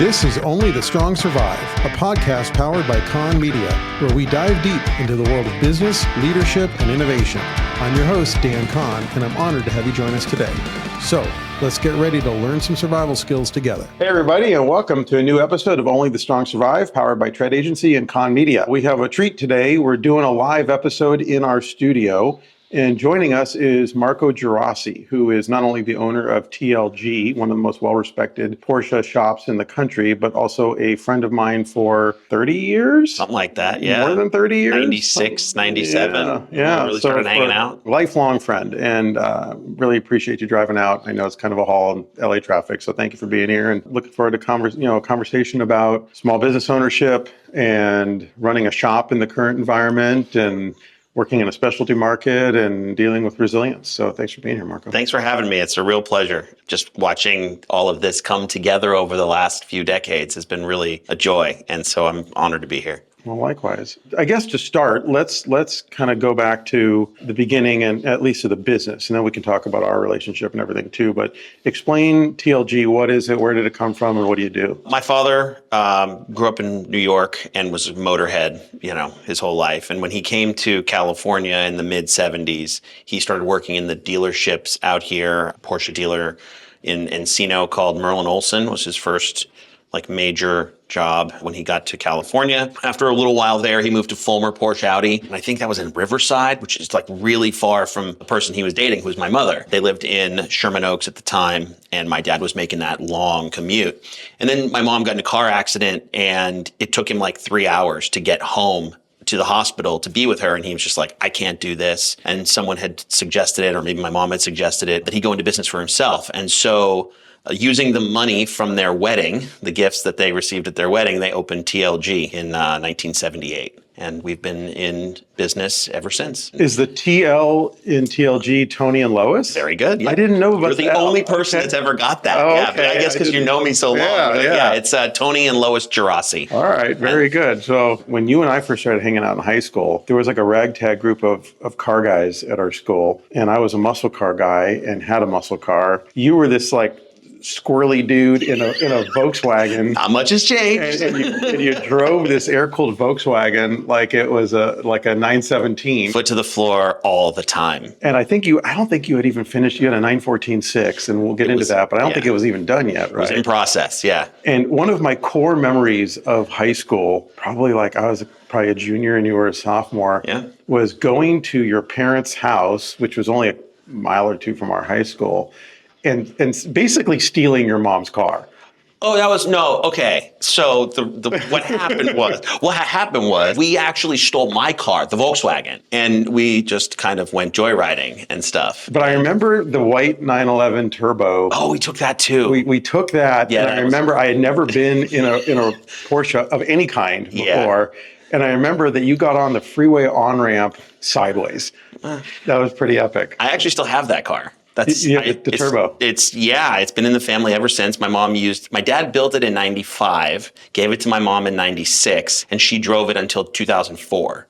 This is Only the Strong Survive, a podcast powered by Kahn Media, where we dive deep into the world of business, leadership, and innovation. I'm your host, Dan Kahn, and I'm honored to have you join us today. So, let's get ready to learn some survival skills together. Hey, everybody, and welcome to a new episode of Only the Strong Survive, powered by Tread Agency and Kahn Media. We have a treat today. We're doing a live episode in our studio. And joining us is Marco Gerace, who is not only the owner of TLG, one of the most well-respected Porsche shops in the country, but also a friend of mine for 30 years? Something like that, yeah. More than 30 years? 96, 97. Yeah. Really started hanging out. Lifelong friend, and really appreciate you driving out. I know it's kind of a haul in LA traffic, so thank you for being here, and looking forward to a conversation about small business ownership and running a shop in the current environment and working in a specialty market and dealing with resilience. So thanks for being here, Marco. Thanks for having me. It's a real pleasure. Just watching all of this come together over the last few decades has been really a joy. And so I'm honored to be here. Well, likewise. I guess to start, let's kind of go back to the beginning and at least of the business, and then we can talk about our relationship and everything too. But explain TLG. What is it? Where did it come from? And what do you do? My father grew up in New York and was a motorhead, his whole life. And when he came to California in the mid 70s, he started working in the dealerships out here. A Porsche dealer in Encino called Merlin Olson was his first major job when he got to California. After a little while there, he moved to Fulmer Porsche Audi. And I think that was in Riverside, which is really far from the person he was dating, who was my mother. They lived in Sherman Oaks at the time, and my dad was making that long commute. And then my mom got in a car accident, and it took him 3 hours to get home to the hospital to be with her. And he was just like, I can't do this. And someone had suggested it, or maybe my mom had suggested it, that he go into business for himself. And so using the money from their wedding, the gifts that they received at their wedding, they opened TLG in 1978. And we've been in business ever since. Is the TL in TLG Tony and Lois? Very good. Yeah. I didn't know about that. You're the only person that's ever got that. Oh, yeah, okay. But I guess because you know me so long. Yeah, it's Tony and Lois Gerace. All right, very good. So when you and I first started hanging out in high school, there was a ragtag group of car guys at our school. And I was a muscle car guy and had a muscle car. You were this squirrely dude in a Volkswagen. Not much has changed. And you drove this air-cooled Volkswagen like it was a 917. Foot to the floor all the time. And I don't think you had even finished. You had a 914.6, and we'll get into that, but I don't think it was even done yet, right? It was in process, yeah. And one of my core memories of high school, probably I was probably a junior and you were a sophomore, was going to your parents' house, which was only a mile or two from our high school, and basically stealing your mom's car. Oh, okay. So what happened was we actually stole my car, the Volkswagen, and we just kind of went joyriding and stuff. But I remember the white 911 Turbo. Oh, we took that too. We took that. Yeah. And I remember I had never been in a Porsche of any kind before. Yeah. And I remember that you got on the freeway on-ramp sideways. That was pretty epic. I actually still have that car. The Turbo. It's been in the family ever since. My dad built it in 95, gave it to my mom in 96, and she drove it until 2004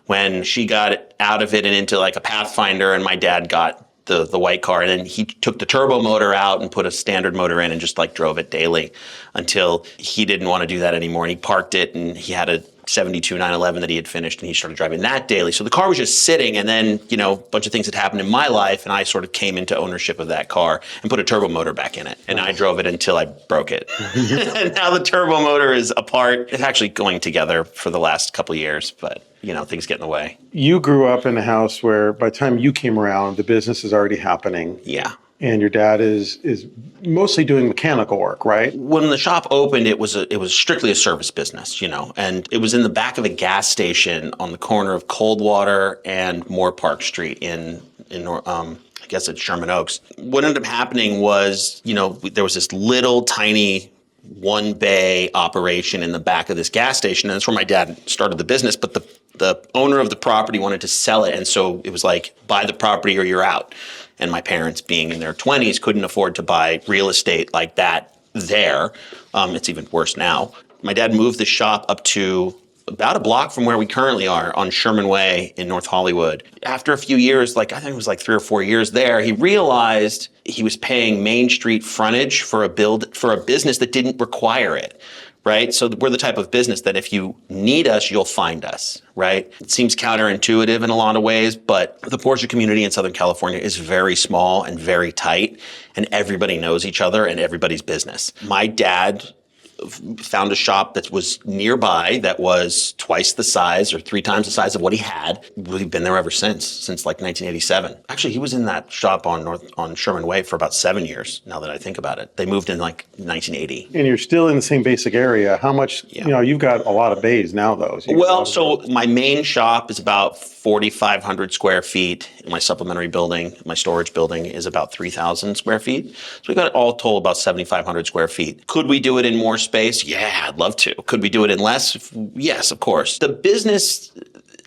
when she got out of it and into a Pathfinder, and my dad got the white car, and then he took the turbo motor out and put a standard motor in and just drove it daily until he didn't want to do that anymore, and he parked it, and he had a 72 911 that he had finished, and he started driving that daily. So the car was just sitting, and then, a bunch of things had happened in my life, and I sort of came into ownership of that car and put a turbo motor back in it. And I drove it until I broke it. And now the turbo motor is apart. It's actually going together for the last couple of years, but things get in the way. You grew up in a house where by the time you came around, the business is already happening. Yeah. And your dad is mostly doing mechanical work, right? When the shop opened, it was strictly a service business, and it was in the back of a gas station on the corner of Coldwater and Moore Park Street in I guess it's Sherman Oaks. What ended up happening was, there was this little tiny one bay operation in the back of this gas station, and that's where my dad started the business. But the owner of the property wanted to sell it, and so it was buy the property or you're out. And my parents, being in their 20s, couldn't afford to buy real estate like that there. It's even worse now. My dad moved the shop up to about a block from where we currently are on Sherman Way in North Hollywood. After a few years, like I think it was like 3 or 4 years there, he realized he was paying Main Street frontage for a business that didn't require it. Right? So we're the type of business that if you need us, you'll find us, right? It seems counterintuitive in a lot of ways, but the Porsche community in Southern California is very small and very tight, and everybody knows each other and everybody's business. My dad found a shop that was nearby that was twice the size or 3 times the size of what he had. We've been there ever since like 1987. Actually, he was in that shop on Sherman Way for about 7 years, now that I think about it. They moved in like 1980. And you're still in the same basic area. How much, you've got a lot of bays now, though. So my main shop is about 4,500 square feet. My supplementary building, my storage building is about 3,000 square feet. So we got it all told about 7,500 square feet. Could we do it in more space? Yeah, I'd love to. Could we do it in less? Yes, of course. The business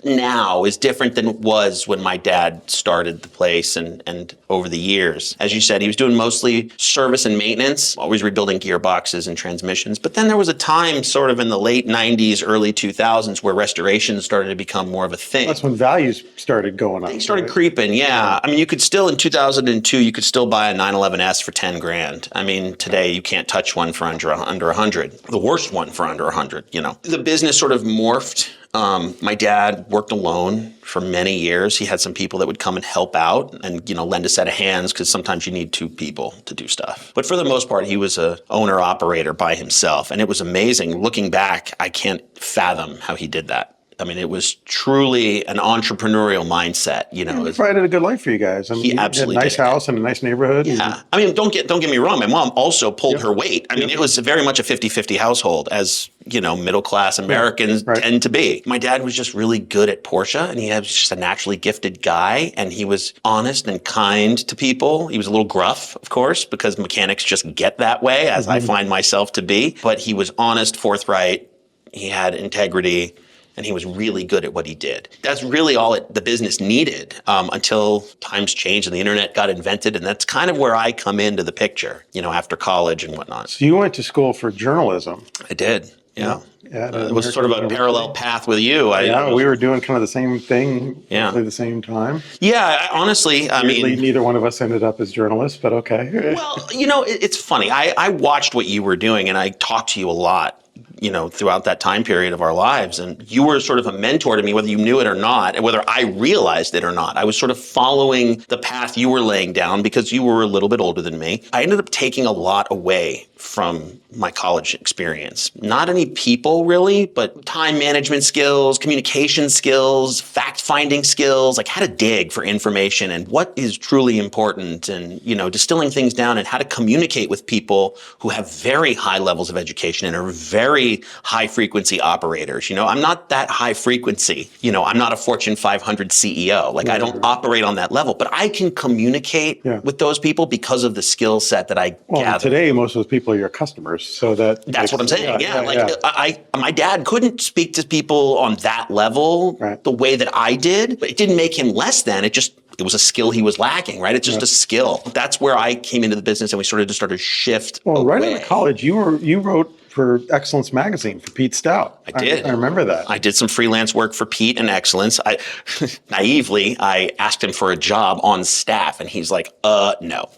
now is different than it was when my dad started the place and over the years. As you said, he was doing mostly service and maintenance, always rebuilding gearboxes and transmissions. But then there was a time sort of in the late 90s, early 2000s where restoration started to become more of a thing. That's when values started going up. They started creeping, yeah. I mean, you could still, in 2002, you could still buy a 911S for 10 grand. I mean, today you can't touch one for under 100. The worst one for under 100, The business sort of morphed. My dad worked alone for many years. He had some people that would come and help out and, lend a set of hands because sometimes you need 2 people to do stuff. But for the most part, he was a owner-operator by himself. And it was amazing. Looking back, I can't fathom how he did that. I mean, it was truly an entrepreneurial mindset, He provided a good life for you guys. I mean, he absolutely had a nice house and a nice neighborhood. Yeah. I mean, don't get me wrong. My mom also pulled her weight. I mean, it was very much a 50-50 household, as, middle-class Americans tend to be. My dad was just really good at Porsche, and he was just a naturally gifted guy, and he was honest and kind to people. He was a little gruff, of course, because mechanics just get that way, as I find myself to be. But he was honest, forthright. He had integrity. And he was really good at what he did. That's really all the business needed until times changed and the internet got invented. And that's kind of where I come into the picture, after college and whatnot. So you went to school for journalism. I did, yeah. It was sort of a parallel path with you. We were doing kind of the same thing at the same time. Yeah, honestly, I mean... Neither one of us ended up as journalists, but okay. Well, it's funny. I watched what you were doing and I talked to you a lot. Throughout that time period of our lives. And you were sort of a mentor to me, whether you knew it or not, and whether I realized it or not. I was sort of following the path you were laying down because you were a little bit older than me. I ended up taking a lot away from my college experience. Not any people really, but time management skills, communication skills, fact-finding skills, like how to dig for information and what is truly important and, distilling things down and how to communicate with people who have very high levels of education and are very high frequency operators. I'm not that high frequency. I'm not a Fortune 500 CEO. I don't operate on that level, but I can communicate with those people because of the skill set that I gather. Today, most of those people are your customers. So that's what I'm saying. My dad couldn't speak to people on that level the way that I did, but it didn't make him less than. It was a skill he was lacking, right? It's just a skill. That's where I came into the business and we started to shift away. Right out of college, you wrote for Excellence Magazine for Pete Stout. I did. I remember that. I did some freelance work for Pete and Excellence. Naively, I asked him for a job on staff, and he's like, no.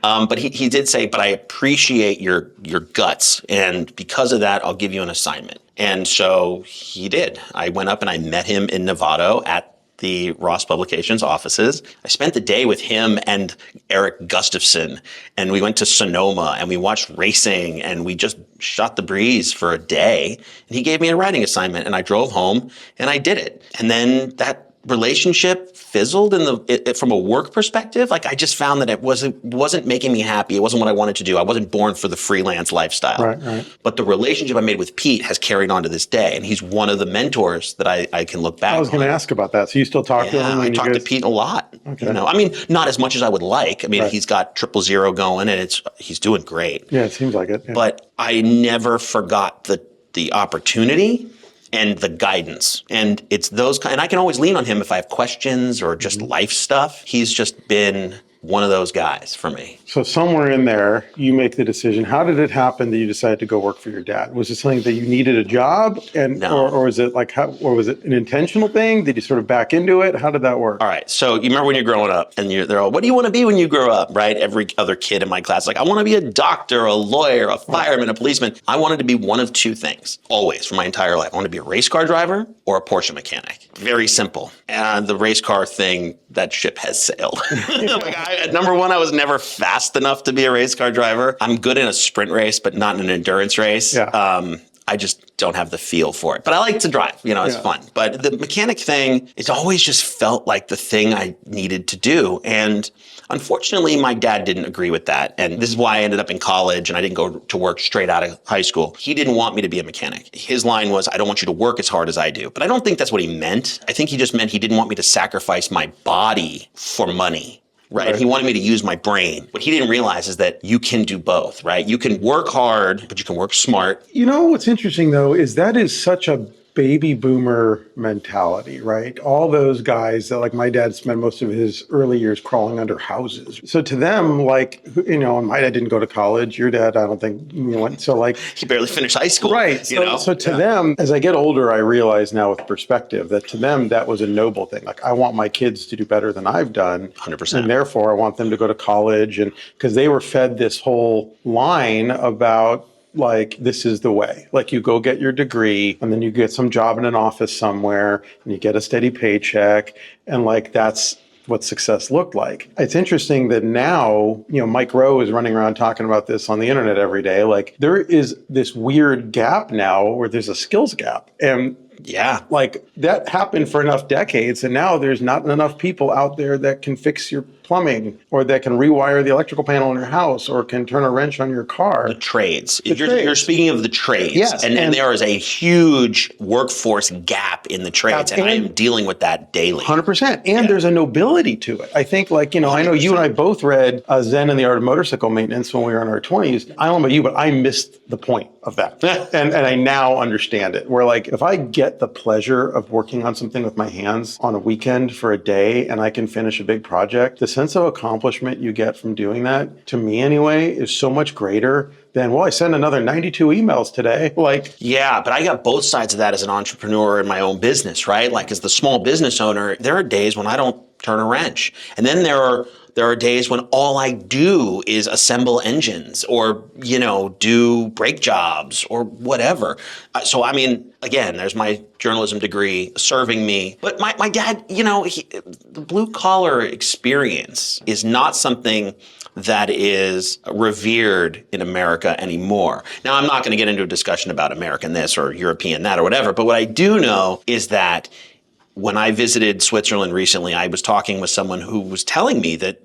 But he did say, but I appreciate your guts, and because of that, I'll give you an assignment. And so he did. I went up and I met him in Novato at the Ross Publications offices. I spent the day with him and Eric Gustafson, and we went to Sonoma and we watched racing and we just shot the breeze for a day. And he gave me a writing assignment and I drove home and I did it. And then that relationship fizzled from a work perspective. I just found that it wasn't making me happy. It wasn't what I wanted to do. I wasn't born for the freelance lifestyle. Right. But the relationship I made with Pete has carried on to this day. And he's one of the mentors that I can look back on. I was going to ask about that. So you still talk to him? I talk to Pete a lot. Okay. Not as much as I would like. He's got 000 going and he's doing great. Yeah, it seems like it. Yeah. But I never forgot the opportunity and the guidance. And it's and I can always lean on him if I have questions or just life stuff. He's just been one of those guys for me. So somewhere in there, you make the decision. How did it happen that you decided to go work for your dad? Was it something that you needed a job, No. or was it or was it an intentional thing? Did you sort of back into it? How did that work? All right. So you remember when you're growing up and they're all, what do you want to be when you grow up, right? Every other kid in my class, like, I want to be a doctor, a lawyer, a fireman, a policeman. I wanted to be one of two things, always, for my entire life. I wanted to be a race car driver or a Porsche mechanic. Very simple. And the race car thing, that ship has sailed. Number one, I was never fast enough to be a race car driver. I'm good in a sprint race, but not in an endurance race. Yeah. I just don't have the feel for it. But I like to drive, it's fun. But the mechanic thing, it's always just felt like the thing I needed to do. And unfortunately, my dad didn't agree with that. And this is why I ended up in college and I didn't go to work straight out of high school. He didn't want me to be a mechanic. His line was, I don't want you to work as hard as I do. But I don't think that's what he meant. I think he just meant he didn't want me to sacrifice my body for money. Right. He wanted me to use my brain. What he didn't realize is that you can do both, right? You can work hard, but you can work smart. What's interesting, though, is that is such a baby boomer mentality, right? All those guys that, like, my dad spent most of his early years crawling under houses. So to them, and my dad didn't go to college. Your dad, I don't think went. So he barely finished high school. Right. So to them, as I get older, I realize now with perspective that to them, that was a noble thing. Like, I want my kids to do better than I've done. 100%. And therefore, I want them to go to college. And because they were fed this whole line about, this is the way. You go get your degree and then you get some job in an office somewhere and you get a steady paycheck. And that's what success looked like. It's interesting that now, Mike Rowe is running around talking about this on the internet every day. There is this weird gap now where there's a skills gap. And that happened for enough decades. And now there's not enough people out there that can fix your plumbing or that can rewire the electrical panel in your house or can turn a wrench on your car. The trades. You're speaking of the trades. Yes. And there is a huge workforce gap in the trades. And I am dealing with that daily. 100%. And there's a nobility to it. I think I know you and I both read Zen and the Art of Motorcycle Maintenance when we were in our 20s. I don't know about you, but I missed the point of that. and I now understand it. Where if I get the pleasure of working on something with my hands on a weekend for a day and I can finish a big project, the sense of accomplishment you get from doing that, to me anyway, is so much greater than, I sent another 92 emails today. Yeah, but I got both sides of that as an entrepreneur in my own business, right? As the small business owner, there are days when I don't turn a wrench. And then there are days when all I do is assemble engines or, do brake jobs or whatever. So, again, there's my journalism degree serving me. But my dad, the blue collar experience is not something that is revered in America anymore. Now, I'm not going to get into a discussion about American this or European that or whatever. But what I do know is that when I visited Switzerland recently, I was talking with someone who was telling me that,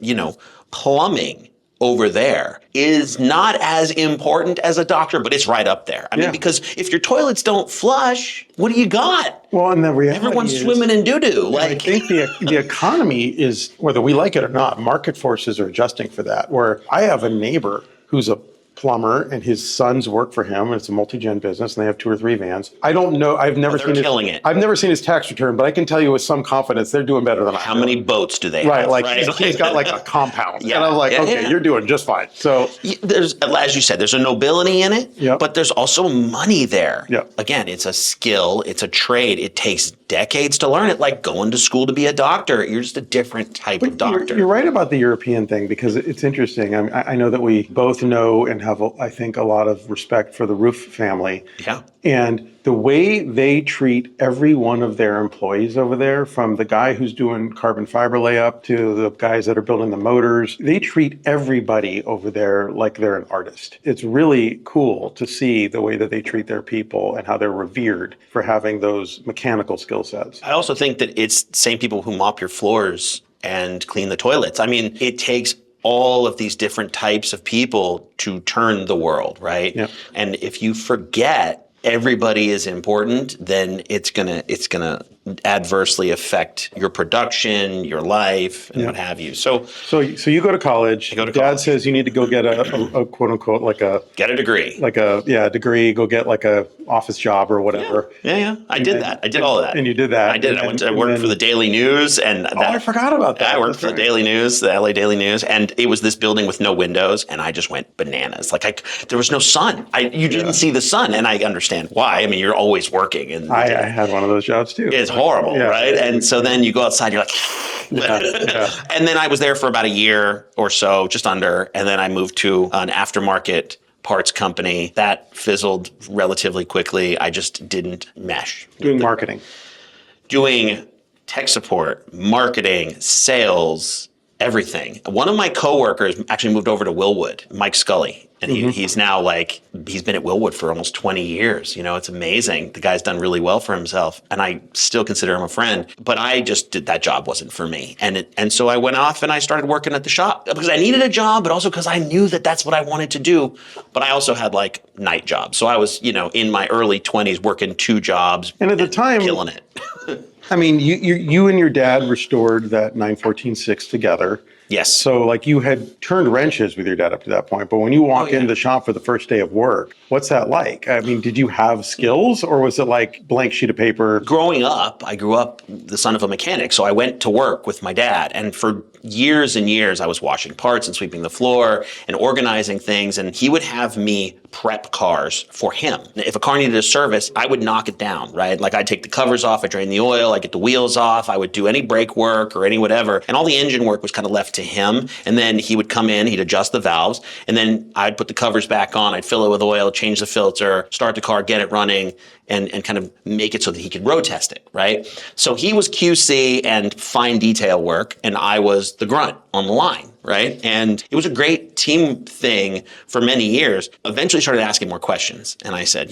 plumbing over there is not as important as a doctor, but it's right up there. Because if your toilets don't flush, what do you got? Well, and the reality everyone's swimming in doo-doo. I think the economy is, whether we like it or not, market forces are adjusting for that. Where I have a neighbor who's a plumber and his sons work for him, and it's a multi-gen business, and they have 2 or 3 vans. I don't know. I've never seen killing it. I've never seen his tax return, but I can tell you with some confidence they're doing better than I am. How many boats do they have? Right. He's got a compound. And I'm okay, you're doing just fine. So there's, as you said, there's a nobility in it, but there's also money there. Again, it's a skill, it's a trade. It takes decades to learn it, like going to school to be a doctor. You're just a different type of doctor. You're right about the European thing, because it's interesting. I know that we both know and have, I think, a lot of respect for the Roof family. Yeah. And the way they treat every one of their employees over there, from the guy who's doing carbon fiber layup to the guys that are building the motors, they treat everybody over there like they're an artist. It's really cool to see the way that they treat their people and how they're revered for having those mechanical skill sets. I also think that it's the same people who mop your floors and clean the toilets. It takes all of these different types of people to turn the world, right? Yeah. And if you forget everybody is important, then it's gonna adversely affect your production, your life, and what have you. So you go to college. go to Dad college. says you need to go get a quote unquote Get a degree. degree. Go get like a office job or whatever. Yeah. I did that. I did all of that. And you did that. I did. I worked for the Daily News, and I forgot about that. I worked for the Daily News, the LA Daily News, and it was this building with no windows, and I just went bananas. Like there was no sun. You didn't see the sun, and I understand why. I mean, you're always working, and I had one of those jobs too. it's horrible, right? And so then you go outside, you're like, and then I was there for about a year or so, just under, and then I moved to an aftermarket parts company that fizzled relatively quickly. I just didn't mesh. Doing tech support, marketing, sales, everything. One of my coworkers actually moved over to Willwood, Mike Scully. And he's now he's been at Willwood for almost 20 years. It's amazing. The guy's done really well for himself. And I still consider him a friend. But I just that job wasn't for me. And so I went off and I started working at the shop because I needed a job, but also because I knew that that's what I wanted to do. But I also had night jobs. So I was, in my early 20s working 2 jobs. And at the time, killing it. I mean, you and your dad restored that 914.6 together. Yes. So you had turned wrenches with your dad up to that point, but when you walk into the shop for the first day of work, what's that like? I mean, did you have skills or was it like blank sheet of paper? Growing up, I grew up the son of a mechanic, so I went to work with my dad, and for years and years I was washing parts and sweeping the floor and organizing things, and he would have me prep cars for him. If a car needed a service, I would knock it down, right? I'd take the covers off, I'd drain the oil, I'd get the wheels off, I would do any brake work or any whatever, and all the engine work was kind of left to him, and then he would come in, he'd adjust the valves, and then I'd put the covers back on, I'd fill it with oil, change the filter, start the car, get it running, and kind of make it so that he could road test it, right? So he was QC and fine detail work, and I was the grunt on the line, right? And it was a great team thing for many years. Eventually started asking more questions, and I said,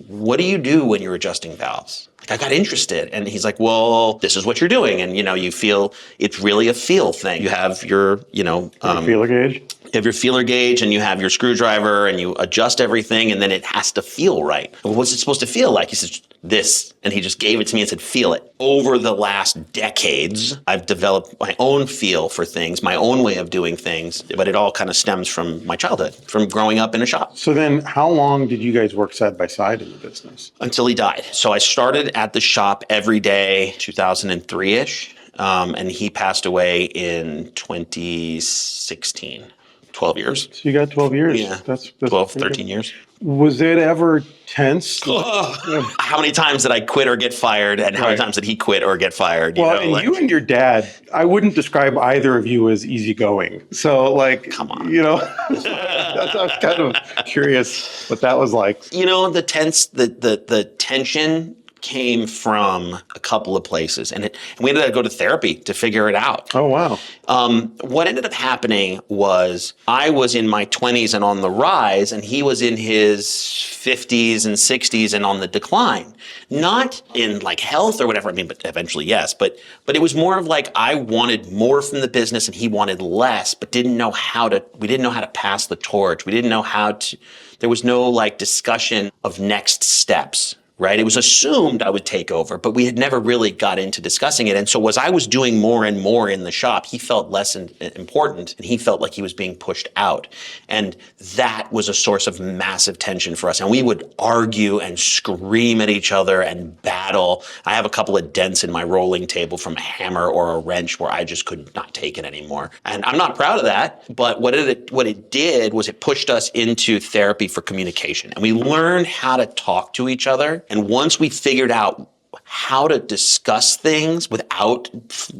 what do you do when you're adjusting valves? I got interested, and he's like, well, this is what you're doing, and you feel it's really a feel thing. You have your, feeler gauge. You have your feeler gauge and you have your screwdriver and you adjust everything and then it has to feel right. Well, what's it supposed to feel like? He says, this. And he just gave it to me and said, feel it. Over the last decades, I've developed my own feel for things, my own way of doing things, but it all kind of stems from my childhood, from growing up in a shop. So then how long did you guys work side by side in the business? Until he died. So I started at the shop every day, 2003-ish, and he passed away in 2016. 12 years. So you got 12 years. Yeah. That's 12, 13 years. Was it ever tense? How many times did I quit or get fired? And how many times did he quit or get fired? You and your dad, I wouldn't describe either of you as easygoing. So come on. I was kind of curious what that was like. The tension came from a couple of places, and we ended up to go to therapy to figure it out. Oh, wow. What ended up happening was I was in my 20s and on the rise, and he was in his 50s and 60s and on the decline. Not in health or whatever, but eventually yes, but it was more of I wanted more from the business and he wanted less, but we didn't know how to pass the torch. We didn't know there was no discussion of next steps. Right? It was assumed I would take over, but we had never really got into discussing it. And so as I was doing more and more in the shop, he felt less important and he felt like he was being pushed out. And that was a source of massive tension for us. And we would argue and scream at each other and battle. I have a couple of dents in my rolling table from a hammer or a wrench where I just could not take it anymore. And I'm not proud of that, but what it did was it pushed us into therapy for communication. And we learned how to talk to each other. And once we figured out how to discuss things without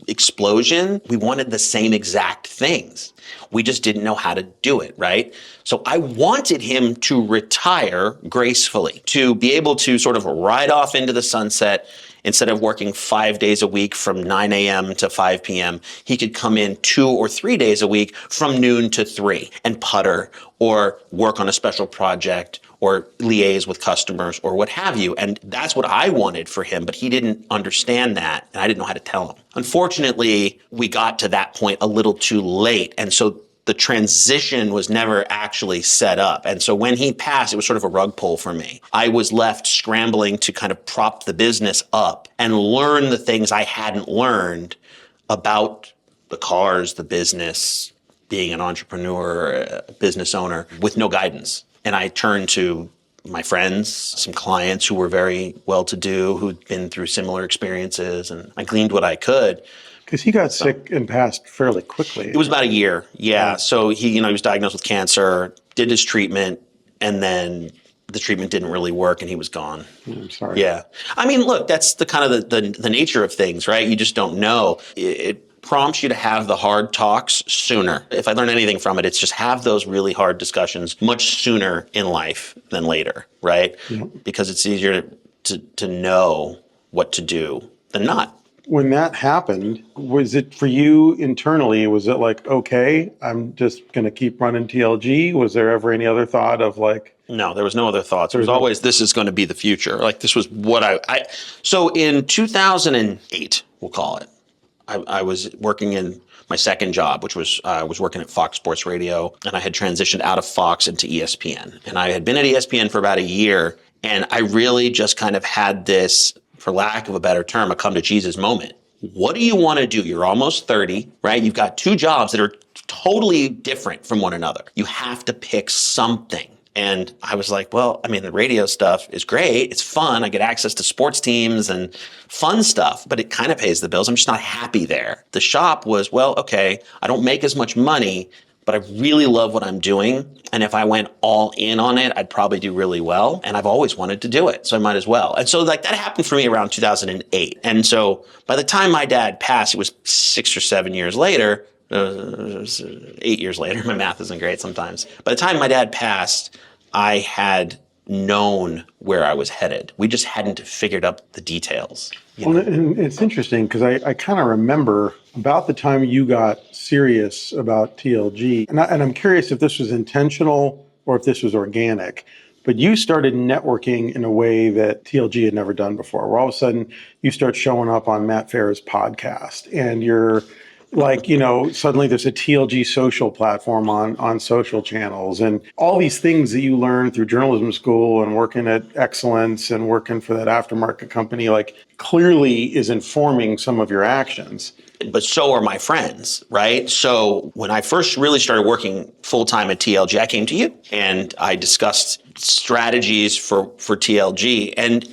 explosion, we wanted the same exact things. We just didn't know how to do it, right? So I wanted him to retire gracefully, to be able to sort of ride off into the sunset. Instead of working 5 days a week from 9 a.m. to 5 p.m., he could come in 2 or 3 days a week from noon to 3 and putter or work on a special project or liaise with customers or what have you. And that's what I wanted for him, but he didn't understand that, and I didn't know how to tell him. Unfortunately, we got to that point a little too late, and so the transition was never actually set up. And so when he passed, it was sort of a rug pull for me. I was left scrambling to kind of prop the business up and learn the things I hadn't learned about the cars, the business, being an entrepreneur, a business owner with no guidance. And I turned to my friends, some clients who were very well-to-do, who'd been through similar experiences, and I gleaned what I could. Because he got sick and passed fairly quickly. It was about a year, yeah. So he was diagnosed with cancer, did his treatment, and then the treatment didn't really work, and he was gone. I'm sorry. Yeah. I mean, look, that's the kind of the nature of things, right? You just don't know. It prompts you to have the hard talks sooner. If I learn anything from it, it's just have those really hard discussions much sooner in life than later, right? Yeah. Because it's easier to know what to do than not. When that happened, was it for you internally, was it like, okay, I'm just going to keep running TLG? Was there ever any other thought of like... No, there was no other thoughts. There was always, this is going to be the future. Like this was what so in 2008, we'll call it, I was working in my second job, which was I was working at Fox Sports Radio, and I had transitioned out of Fox into ESPN. And I had been at ESPN for about a year, and I really just kind of had this, for lack of a better term, a come to Jesus moment. What do you want to do? You're almost 30, right? You've got two jobs that are totally different from one another. You have to pick something. And I was like, well, I mean, the radio stuff is great. It's fun. I get access to sports teams and fun stuff, but it kind of pays the bills. I'm just not happy there. The shop was, well, okay, I don't make as much money, but I really love what I'm doing. And if I went all in on it, I'd probably do really well. And I've always wanted to do it, so I might as well. And so like that happened for me around 2008. And so by the time my dad passed, it was 6 or 7 years later, 8 years later. My math isn't great sometimes. By the time my dad passed, I had known where I was headed. We just hadn't figured out the details. Well, and it's interesting because I kind of remember about the time you got serious about TLG, and I'm curious if this was intentional or if this was organic, but you started networking in a way that TLG had never done before, where all of a sudden you start showing up on Matt Farah's podcast and you're like, suddenly there's a TLG social platform on social channels and all these things that you learn through journalism school and working at Excellence and working for that aftermarket company, like clearly is informing some of your actions. But so are my friends, right? So when I first really started working full-time at TLG, I came to you and I discussed strategies for TLG. And,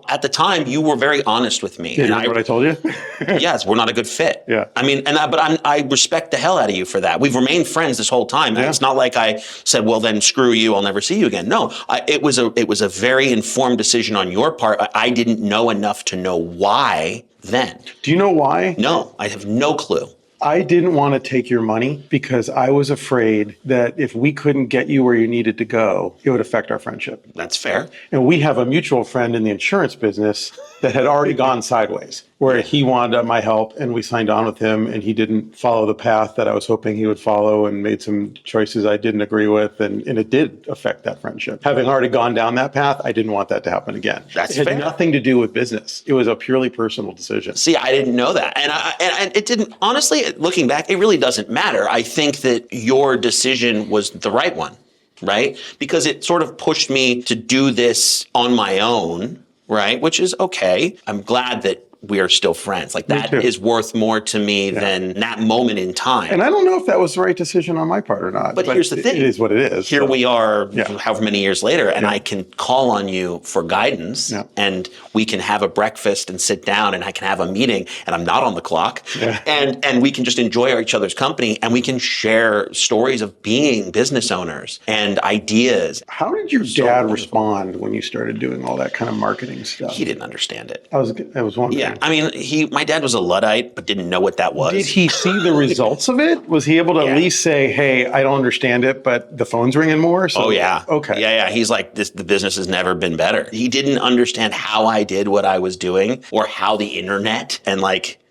at the time you were very honest with me. Yeah, and what I told you? Yes, we're not a good fit. Yeah. I mean, but I respect the hell out of you for that. We've remained friends this whole time. Yeah. It's not like I said, well, then screw you, I'll never see you again. No, it was a very informed decision on your part. I didn't know enough to know why then. Do you know why? No, I have no clue. I didn't want to take your money because I was afraid that if we couldn't get you where you needed to go, it would affect our friendship. That's fair. And we have a mutual friend in the insurance business that had already gone sideways, where he wanted my help and we signed on with him and he didn't follow the path that I was hoping he would follow and made some choices I didn't agree with. And it did affect that friendship. Having already gone down that path, I didn't want that to happen again. That's fair. It had fair. Nothing to do with business. It was a purely personal decision. See, I didn't know that. And it didn't, honestly, looking back, it really doesn't matter. I think that your decision was the right one, right? Because it sort of pushed me to do this on my own, right? Which is okay. I'm glad that we are still friends. Like that is worth more to me than that moment in time. And I don't know if that was the right decision on my part or not. But here's the thing. It is what it is. Here we are, however many years later, and I can call on you for guidance and we can have a breakfast and sit down and I can have a meeting and I'm not on the clock and we can just enjoy each other's company and we can share stories of being business owners and ideas. How did your dad respond when you started doing all that kind of marketing stuff? He didn't understand it. I was wondering. Yeah, I mean, my dad was a Luddite, but didn't know what that was. Did he see the results of it? Was he able to at least say, hey, I don't understand it, but the phone's ringing more? So, oh, yeah. Okay. Yeah. He's like, the business has never been better. He didn't understand how I did what I was doing or how the internet and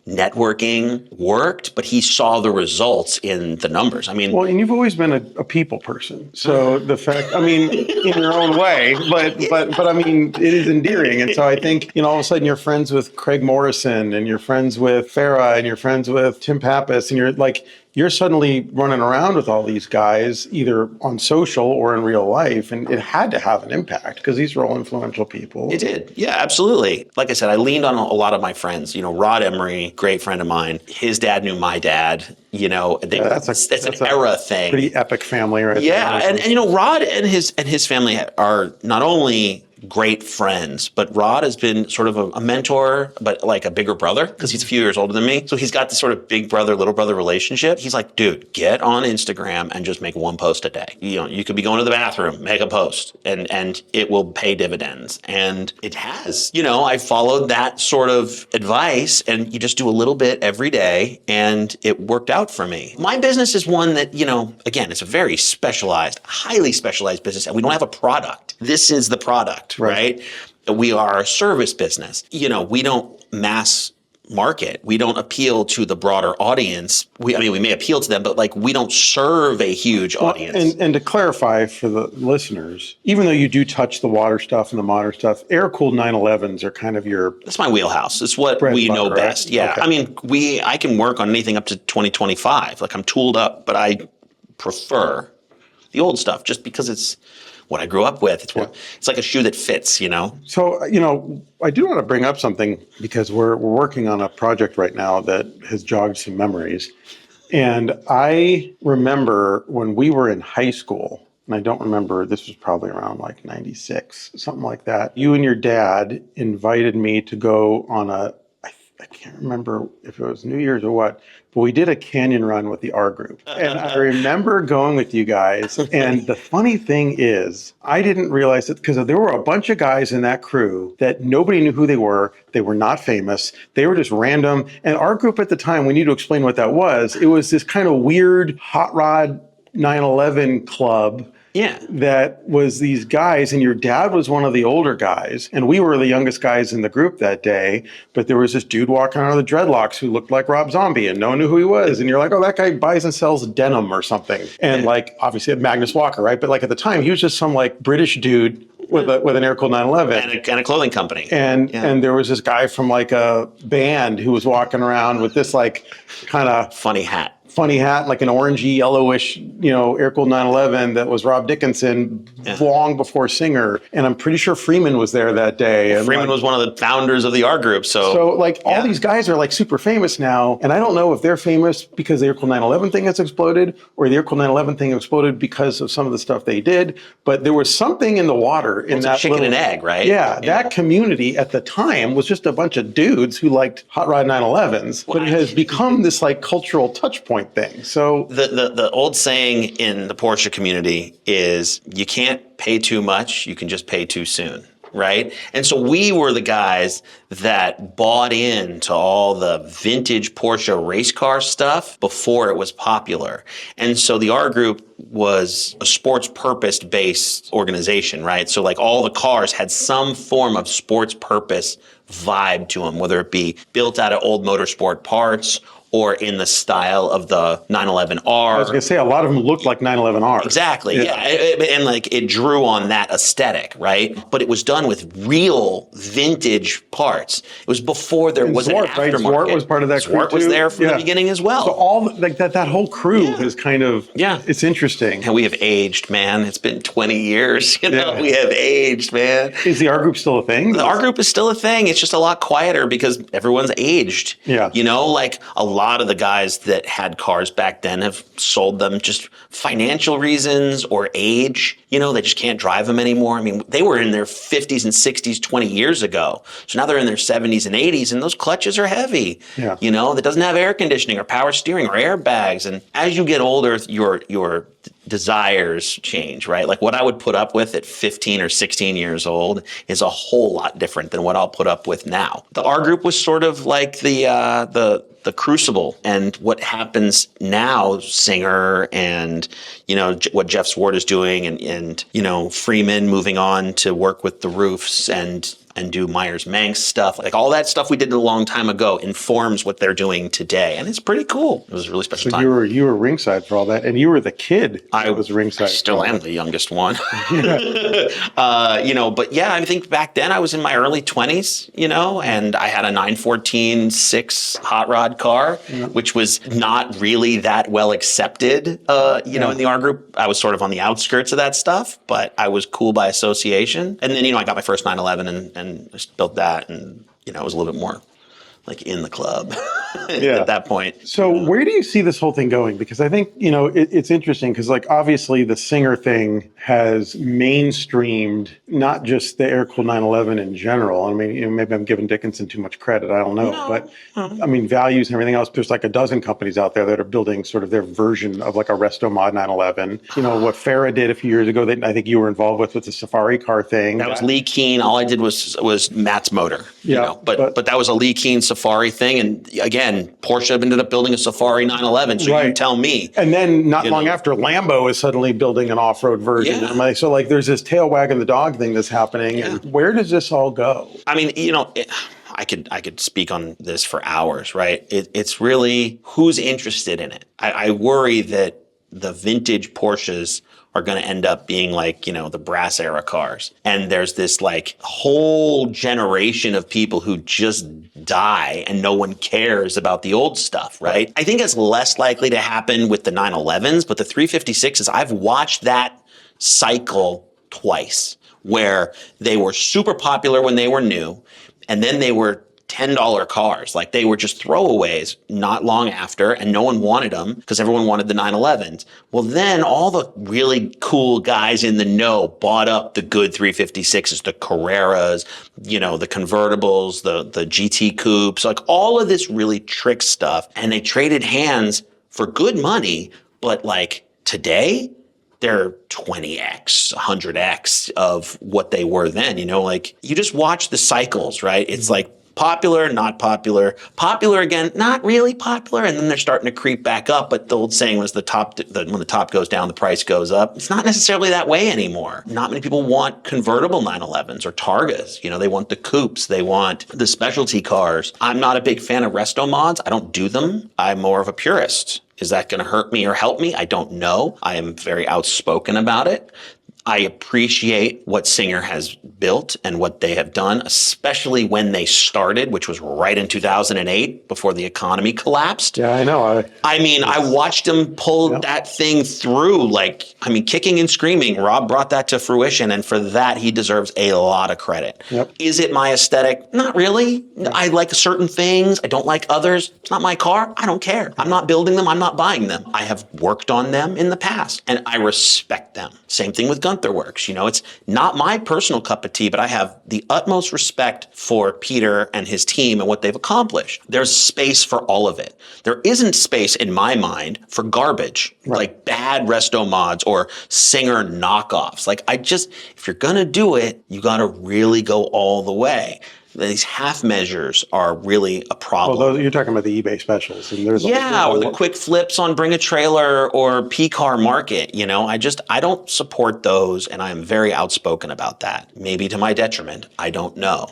networking worked, but he saw the results in the numbers. I mean, well, and you've always been a people person. So the fact, in your own way, but I mean, it is endearing. And so I think, all of a sudden you're friends with Craig Morrison and you're friends with Farah and you're friends with Tim Pappas and you're like, you're suddenly running around with all these guys, either on social or in real life, and it had to have an impact because these are all influential people. It did. Yeah, absolutely. Like I said, I leaned on a lot of my friends. Rod Emery, great friend of mine. His dad knew my dad. That's an era thing. Pretty epic family, right? Yeah, and Rod and his family are not only great friends, but Rod has been sort of a mentor, but like a bigger brother because he's a few years older than me. So he's got this sort of big brother, little brother relationship. He's like, dude, get on Instagram and just make one post a day. You could be going to the bathroom, make a post, and it will pay dividends. And it has. I followed that sort of advice, and you just do a little bit every day, and it worked out for me. My business is one that, again, it's a very specialized, highly specialized business, and we don't have a product. This is the product. Right? We are a service business. We don't mass market. We don't appeal to the broader audience. We may appeal to them, but we don't serve a huge audience. And to clarify for the listeners, even though you do touch the water stuff and the modern stuff, air-cooled 911s are kind of your... That's my wheelhouse. It's what we know best. Right? Yeah. Okay. I can work on anything up to 2025. I'm tooled up, but I prefer the old stuff just because it's what I grew up with. It's like a shoe that fits, So, I do want to bring up something because we're working on a project right now that has jogged some memories. And I remember when we were in high school, and I don't remember, this was probably around 96, something like that. You and your dad invited me to go on I can't remember if it was New Year's or what, but we did a canyon run with the R group. And I remember going with you guys. And the funny thing is, I didn't realize it because there were a bunch of guys in that crew that nobody knew who they were. They were not famous. They were just random. And our group at the time, we need to explain what that was. It was this kind of weird hot rod 911 club. Yeah. That was these guys, and your dad was one of the older guys, and we were the youngest guys in the group that day, but there was this dude walking around with the dreadlocks who looked like Rob Zombie, and no one knew who he was, and you're like, oh, that guy buys and sells denim or something, and obviously Magnus Walker, right? But at the time, he was just some British dude with an air-cooled 911. And a clothing company. And there was this guy from a band who was walking around with this kind of... funny hat, like an orangey, yellowish, air-cooled 911 that was Rob Dickinson long before Singer. And I'm pretty sure Freeman was there that day. And Freeman was one of the founders of the R group. So all these guys are super famous now. And I don't know if they're famous because the air-cooled 911 thing has exploded or the air-cooled 911 thing exploded because of some of the stuff they did. But there was something in the water in that chicken and egg, right? Yeah, that community at the time was just a bunch of dudes who liked hot rod 911s. But it has become this cultural touch point thing. So the old saying in the Porsche community is you can't pay too much, you can just pay too soon, right? And so we were the guys that bought into all the vintage Porsche race car stuff before it was popular. And so the R group was a sports purpose based organization, right? So all the cars had some form of sports purpose vibe to them, whether it be built out of old motorsport parts or in the style of the 911R. I was going to say, a lot of them looked like 911Rs. Exactly, yeah. And it drew on that aesthetic, right? But it was done with real vintage parts. It was before there was Zwart, an aftermarket. Right? Zwart was part of that crew, Zwart was there from the beginning as well. So all that whole crew is kind of, it's interesting. And we have aged, man. It's been 20 years, we have aged, man. Is the R group still a thing? The R group is still a thing. It's just a lot quieter because everyone's aged. Yeah. A lot of the guys that had cars back then have sold them just financial reasons or age. They just can't drive them anymore. They were in their 50s and 60s 20 years ago. So now they're in their 70s and 80s, and those clutches are heavy. Yeah. That doesn't have air conditioning or power steering or airbags. And as you get older, your desires change, right? What I would put up with at 15 or 16 years old is a whole lot different than what I'll put up with now. The R group was sort of like the crucible, and what happens now, Singer and what Jeff Zwart is doing, and Freeman moving on to work with the roofs, and and do Myers-Manx stuff. Like all that stuff we did a long time ago informs what they're doing today. And it's pretty cool. It was a really special time. You were ringside for all that, and you were the kid that was ringside. I still am the youngest one. But yeah, I think back then I was in my early 20s, and I had a 914 6 hot rod car, which was not really that well accepted, in the R group. I was sort of on the outskirts of that stuff, but I was cool by association. And then, I got my first 911 and just built that, and, I was a little bit more like in the club at that point. So where do you see this whole thing going? Because I think, it's interesting because like obviously the Singer thing has mainstreamed not just the air-cooled 911 in general. I mean, maybe I'm giving Dickinson too much credit. I don't know. But I mean, values and everything else, there's like a dozen companies out there that are building sort of their version of like a resto mod 911. What Farah did a few years ago that I think you were involved with the safari car thing. That was Lee Keen. All I did was Matt's motor. But that was a Lee Keen Safari thing. And again, Porsche ended up building a Safari 911. So you tell me. And then not long after, Lambo is suddenly building an off-road version. Yeah. So like there's this tail wagging the dog thing that's happening. Yeah. And where does this all go? I mean, I could speak on this for hours, right? It's really who's interested in it. I worry that the vintage Porsches are going to end up being like, the brass era cars. And there's this like whole generation of people who just die and no one cares about the old stuff, right? I think it's less likely to happen with the 911s, but the 356s, I've watched that cycle twice where they were super popular when they were new and then they were $10 cars. Like they were just throwaways not long after and no one wanted them because everyone wanted the 911s. Well, then all the really cool guys in the know bought up the good 356s, the Carreras, the convertibles, the GT coupes, like all of this really trick stuff. And they traded hands for good money. But like today, they're 20x, 100x of what they were then. Like you just watch the cycles, right? It's like popular, not popular, popular again, not really popular, and then they're starting to creep back up. But the old saying was when the top goes down, the price goes up. It's not necessarily that way anymore. Not many people want convertible 911s or Targas. They want the coupes, they want the specialty cars. I'm not a big fan of resto mods. I don't do them. I'm more of a purist. Is that going to hurt me or help me? I don't know. I am very outspoken about it. I appreciate what Singer has built and what they have done, especially when they started, which was right in 2008 before the economy collapsed. Yeah, I know. I watched them pull that thing through, kicking and screaming. Rob brought that to fruition, and for that, he deserves a lot of credit. Yep. Is it my aesthetic? Not really. I like certain things. I don't like others. It's not my car. I don't care. I'm not building them. I'm not buying them. I have worked on them in the past, and I respect them. Same thing with Gunther Works. It's not my personal cup of tea, but I have the utmost respect for Peter and his team and what they've accomplished. There's space for all of it. There isn't space in my mind for garbage, like bad resto mods or Singer knockoffs. If you're going to do it, you got to really go all the way. These half measures are really a problem. Well, you're talking about the eBay specials. And there's or the quick flips on Bring a Trailer or P-Car Market. I don't support those, and I'm very outspoken about that. Maybe to my detriment. I don't know.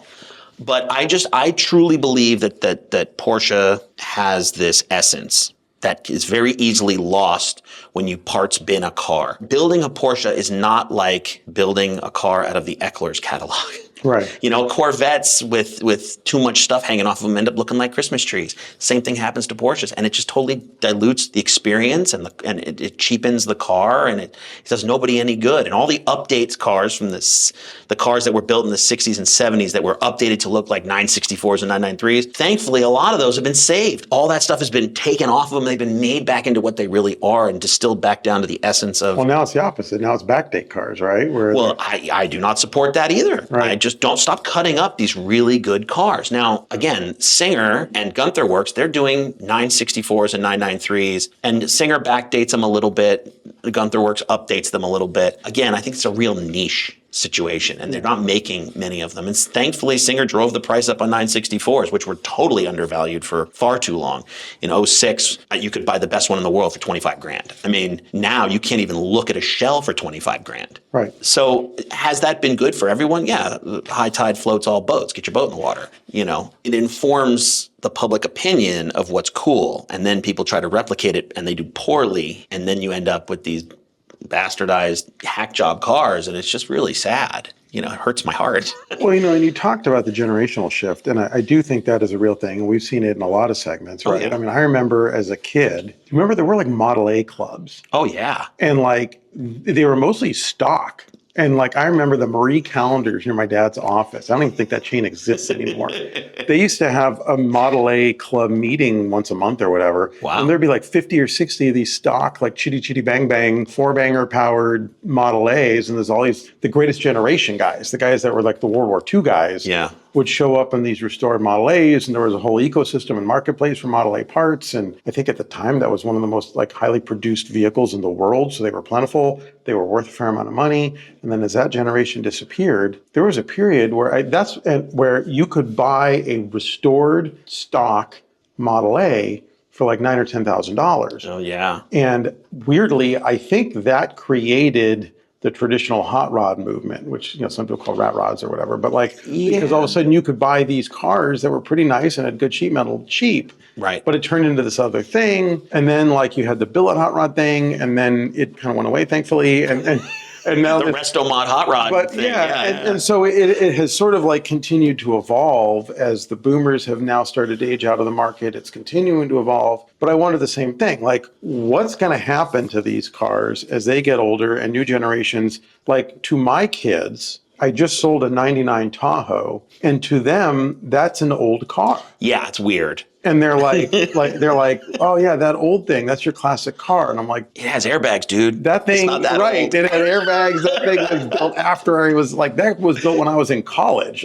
But I truly believe that Porsche has this essence that is very easily lost when you parts bin a car. Building a Porsche is not like building a car out of the Eckler's catalog. Right. Corvettes with too much stuff hanging off of them end up looking like Christmas trees. Same thing happens to Porsches, and it just totally dilutes the experience and it cheapens the car, and it does nobody any good. And all the updates cars from the cars that were built in the 60s and 70s that were updated to look like 964s and 993s, thankfully a lot of those have been saved. All that stuff has been taken off of them. They've been made back into what they really are and distilled back down to the essence of... Well, now it's the opposite. Now it's backdate cars, right? I do not support that either. Right. I just don't stop cutting up these really good cars. Now, again, Singer and Gunther Works, they're doing 964s and 993s, and Singer backdates them a little bit. Gunther Works updates them a little bit. Again, I think it's a real niche situation, and they're not making many of them. And thankfully, Singer drove the price up on 964s, which were totally undervalued for far too long. In '06, you could buy the best one in the world for 25 grand. I mean, now you can't even look at a shell for 25 grand. Right. So has that been good for everyone? Yeah. High tide floats all boats. Get your boat in the water. It informs the public opinion of what's cool. And then people try to replicate it and they do poorly. And then you end up with these bastardized hack job cars. And it's just really sad. It hurts my heart. Well, and you talked about the generational shift, and I do think that is a real thing, and we've seen it in a lot of segments, right? Oh, yeah. I mean, I remember as a kid, remember there were like Model A clubs, Oh, yeah. and like they were mostly stock. And like, I remember the Marie calendars near my dad's office. I don't even think that chain exists anymore. They used to have a Model A club meeting once a month or whatever. Wow. And there'd be like 50 or 60 of these stock, like chitty chitty bang bang, 4-banger powered Model A's. And there's all these, the greatest generation guys, the guys that were like the World War II guys. Yeah. Would show up in these restored Model A's, and there was a whole ecosystem and marketplace for Model A parts. And I think at the time that was one of the most like highly produced vehicles in the world. So they were plentiful, they were worth a fair amount of money. And then as that generation disappeared, there was a period where where you could buy a restored stock Model A for like $9,000 or $10,000. Oh, yeah. And weirdly, I think that created the traditional hot rod movement, which some people call rat rods or whatever, but because all of a sudden you could buy these cars that were pretty nice and had good sheet metal cheap, right? But it turned into this other thing, and then you had the billet hot rod thing, and then it kind of went away, thankfully, and now the Resto Mod hot rod. But thing. And so it has sort of continued to evolve as the boomers have now started to age out of the market. It's continuing to evolve. But I wonder the same thing, what's going to happen to these cars as they get older and new generations? To my kids, I just sold a 99 Tahoe, and to them, that's an old car. Yeah, it's weird. And they're like, oh yeah, that old thing, that's your classic car. And I'm like, it has airbags, dude. That thing, right? Old. It had airbags. That thing was built after I was that was built when I was in college.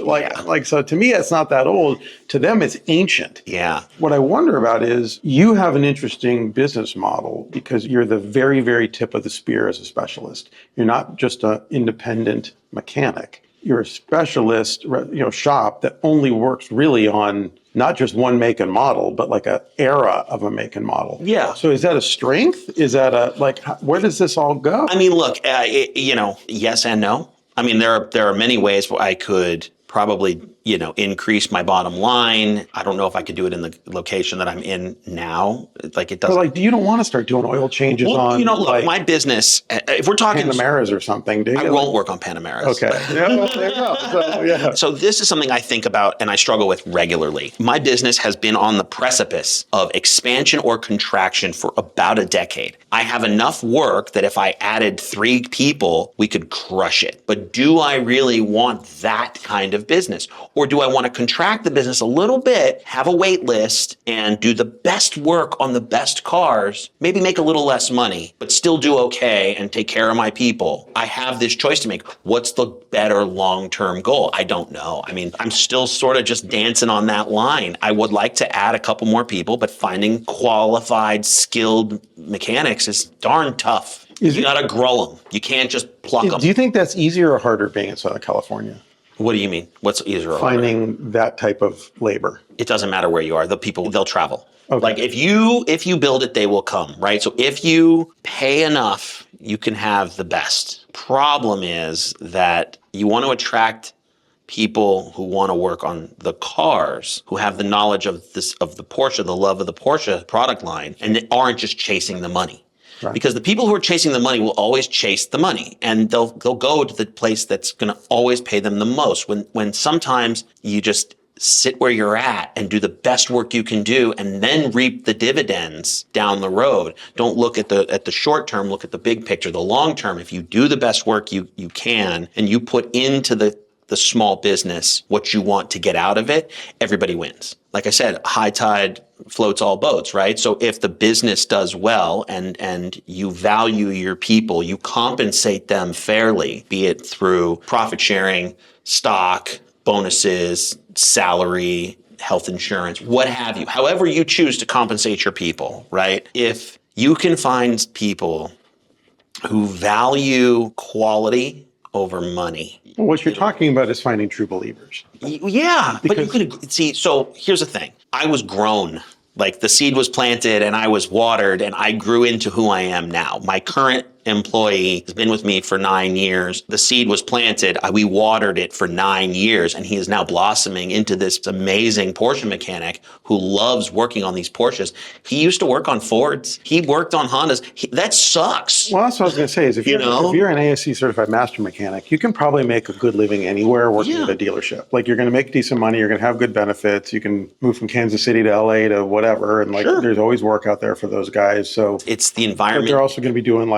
So to me, it's not that old. To them, it's ancient. Yeah. What I wonder about is you have an interesting business model because you're the very, very tip of the spear as a specialist. You're not just an independent mechanic. You're a specialist, shop that only works really on not just one make and model, but an era of a make and model. Yeah. So is that a strength? Is that where does this all go? I mean, look, yes and no. I mean, there are many ways where I could probably, increase my bottom line. I don't know if I could do it in the location that I'm in now. It doesn't. But you don't want to start doing oil changes on. Look, my business. If we're talking Panameras or something, do you? I won't work on Panameras. Okay. Yeah, well, there you go. So, yeah. So this is something I think about and I struggle with regularly. My business has been on the precipice of expansion or contraction for about a decade. I have enough work that if I added 3 people, we could crush it. But do I really want that kind of business? Or do I want to contract the business a little bit, have a wait list, and do the best work on the best cars, maybe make a little less money, but still do okay and take care of my people? I have this choice to make. What's the better long-term goal? I don't know. I mean, I'm still sort of just dancing on that line. I would like to add a couple more people, but finding qualified, skilled mechanics is darn tough. You got to grow them. You can't just pluck them. Do you think that's easier or harder being in Southern California? What do you mean? What's easier or harder? Finding that type of labor. It doesn't matter where you are. The people, they'll travel. Okay. If you build it, they will come, right? So if you pay enough, you can have the best. Problem is that you want to attract people who want to work on the cars, who have the knowledge of the Porsche, the love of the Porsche product line, and they aren't just chasing the money. Right. Because the people who are chasing the money will always chase the money, and they'll go to the place that's going to always pay them the most. When sometimes you just sit where you're at and do the best work you can do, and then reap the dividends down the road. Don't look at the short term. Look at the big picture, the long term. If you do the best work you can, and you put into the small business what you want to get out of it, everybody wins. Like I said, high tide floats all boats, right? So if the business does well and you value your people, you compensate them fairly, be it through profit sharing, stock, bonuses, salary, health insurance, what have you, however you choose to compensate your people, right? If you can find people who value quality over money. Well, what you're talking about is finding true believers. Yeah, but you could see. So here's the thing: I was grown. Like the seed was planted and I was watered and I grew into who I am now. My current employee has been with me for 9 years. The seed was planted. We watered it for 9 years and he is now blossoming into this amazing Porsche mechanic who loves working on these Porsches. He used to work on Fords. He worked on Hondas. That sucks. Well, that's what I was going to say is if you're an ASC certified master mechanic, you can probably make a good living anywhere working at a dealership. Like you're going to make decent money. You're going to have good benefits. You can move from Kansas City to LA to whatever. And there's always work out there for those guys. So it's the environment. But they're also going to be doing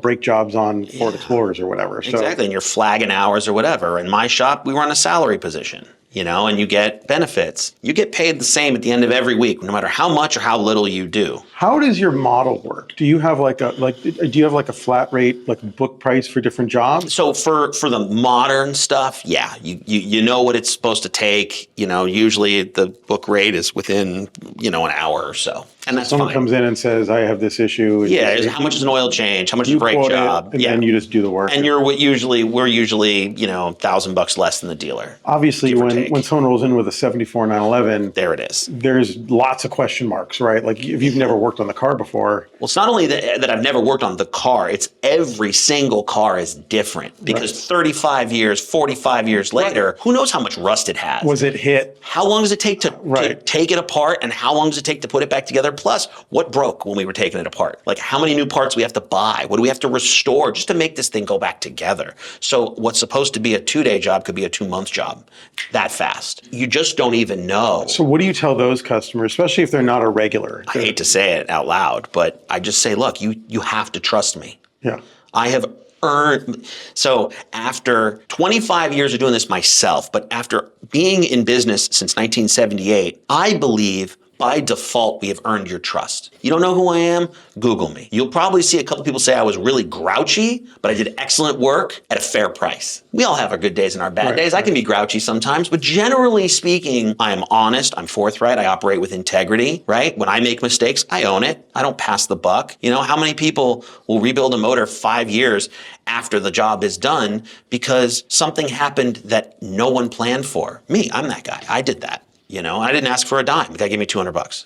brake jobs on Ford Explorers or whatever. So. Exactly. And you're flagging hours or whatever. In my shop, we run a salary position, and you get benefits. You get paid the same at the end of every week, no matter how much or how little you do. How does your model work? Do you have a flat rate, like book price for different jobs? So for the modern stuff, yeah, you know what it's supposed to take. Usually the book rate is within, an hour or so. And that's Someone fine. comes in and says, I have this issue. Yeah, how much is an oil change? How much is a brake job? And then you just do the work. And we're usually, $1,000 less than the dealer. Obviously, when someone rolls in with a 74 911, there it is. There's lots of question marks, right? Like if you've never worked on the car before. Well, it's not only that I've never worked on the car, it's every single car is different because 35 years, 45 years later, who knows how much rust it has? Was it hit? How long does it take to take it apart and how long does it take to put it back together? Plus, what broke when we were taking it apart? Like how many new parts we have to buy? What do we have to restore just to make this thing go back together? So what's supposed to be a 2-day job could be a 2-month job that fast. You just don't even know. So what do you tell those customers, especially if they're not a regular? I hate to say it out loud, but I just say, look, you have to trust me. Yeah. I have earned. So after 25 years of doing this myself, but after being in business since 1978, I believe by default, we have earned your trust. You don't know who I am? Google me. You'll probably see a couple people say I was really grouchy, but I did excellent work at a fair price. We all have our good days and our bad days. I can be grouchy sometimes, but generally speaking, I am honest, I'm forthright, I operate with integrity, right? When I make mistakes, I own it. I don't pass the buck. How many people will rebuild a motor 5 years after the job is done because something happened that no one planned for? Me, I'm that guy. I did that. I didn't ask for a dime. The guy gave me $200.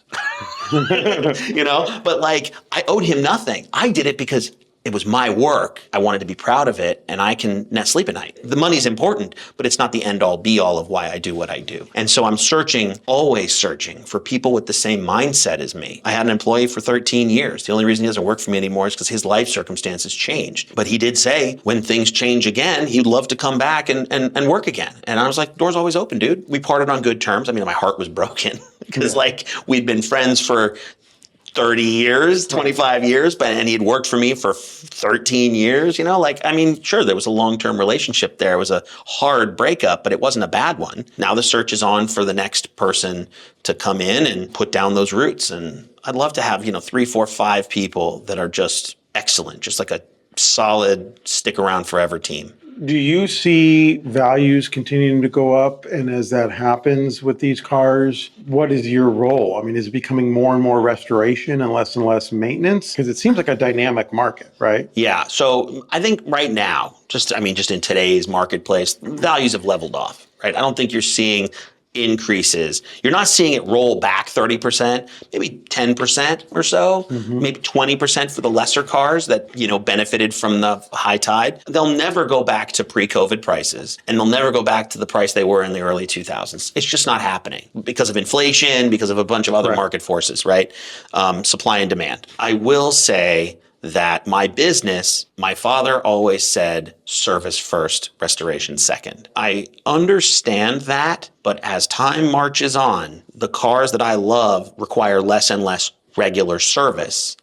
But I owed him nothing. I did it because it was my work. I wanted to be proud of it and I can not sleep at night. The money's important, but it's not the end all be all of why I do what I do. And so I'm always searching for people with the same mindset as me. I had an employee for 13 years. The only reason he doesn't work for me anymore is because his life circumstances changed. But he did say when things change again, he'd love to come back and work again. And I was like, door's always open, dude. We parted on good terms. I mean, my heart was broken because we'd been friends for 30 years, 25 years, and he'd worked for me for 13 years, sure, there was a long-term relationship there. It was a hard breakup, but it wasn't a bad one. Now the search is on for the next person to come in and put down those roots. And I'd love to have, 3, 4, 5 people that are just excellent, just like a solid stick around forever team. Do you see values continuing to go up? And as that happens with these cars, what is your role? I mean, is it becoming more and more restoration and less maintenance? Because it seems like a dynamic market, right? Yeah. So I think right now, just in today's marketplace, values have leveled off, right? I don't think you're seeing increases. You're not seeing it roll back 30%, maybe 10% or so, maybe 20% for the lesser cars that, benefited from the high tide. They'll never go back to pre-COVID prices and they'll never go back to the price they were in the early 2000s. It's just not happening because of inflation, because of a bunch of other market forces, right? Supply and demand. I will say that my business, my father always said service first, restoration second. I understand that, but as time marches on, the cars that I love require less and less regular service.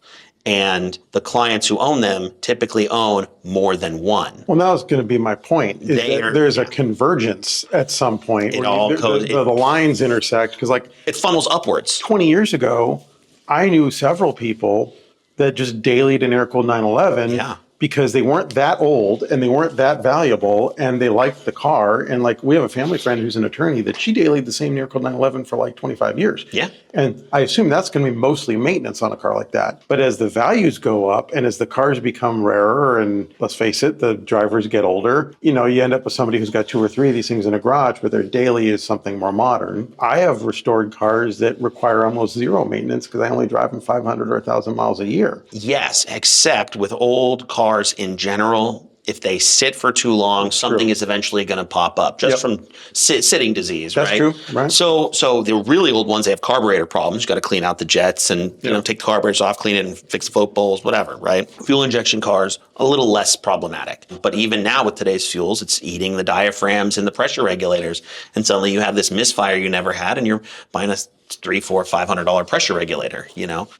And the clients who own them typically own more than one. Well, that was going to be my point. There's a convergence at some point. It all goes. The lines intersect because, it funnels upwards. 20 years ago, I knew several people that just dailied an air-cooled 911 because they weren't that old and they weren't that valuable and they liked the car. And we have a family friend who's an attorney that she dailied the same air-cooled 911 for 25 years. Yeah. And I assume that's going to be mostly maintenance on a car like that. But as the values go up and as the cars become rarer, and let's face it, the drivers get older, you end up with somebody who's got 2 or 3 of these things in a garage, but their daily is something more modern. I have restored cars that require almost zero maintenance because I only drive them 500 or 1,000 miles a year. Yes, except with old cars in general, if they sit for too long, something is eventually going to pop up just from sitting disease, That's right? true, right. So the really old ones, they have carburetor problems. You got to clean out the jets and take the carburetors off, clean it, and fix the float bowls, whatever, right? Fuel injection cars, a little less problematic. But even now with today's fuels, it's eating the diaphragms and the pressure regulators, and suddenly you have this misfire you never had, and you're buying a $300, $400, $500 pressure regulator.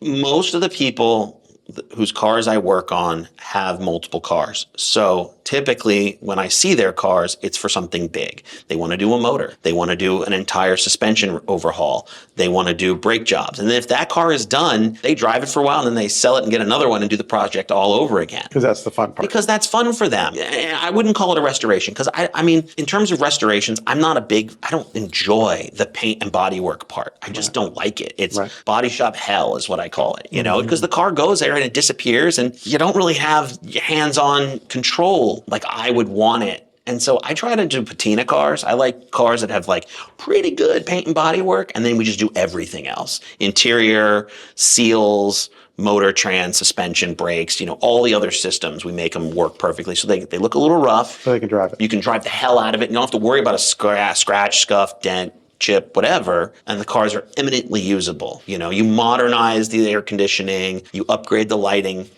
Most of the people whose cars I work on have multiple cars. So typically when I see their cars, it's for something big. They want to do a motor. They want to do an entire suspension overhaul. They want to do brake jobs. And then if that car is done, they drive it for a while and then they sell it and get another one and do the project all over again. Because that's the fun part. Because that's fun for them. I wouldn't call it a restoration because I mean, in terms of restorations, I don't enjoy the paint and bodywork part. I just don't like it. It's body shop hell is what I call it, because the car goes there and it disappears and you don't really have hands-on control like I would want it. And so I try to do patina cars. I like cars that have like pretty good paint and body work, and then we just do everything else. Interior, seals, motor, trans, suspension, brakes, all the other systems, we make them work perfectly. So they look a little rough. So they can drive it. You can drive the hell out of it. You don't have to worry about a scratch, scuff, dent, chip, whatever, and the cars are eminently usable. You modernize the air conditioning, you upgrade the lighting,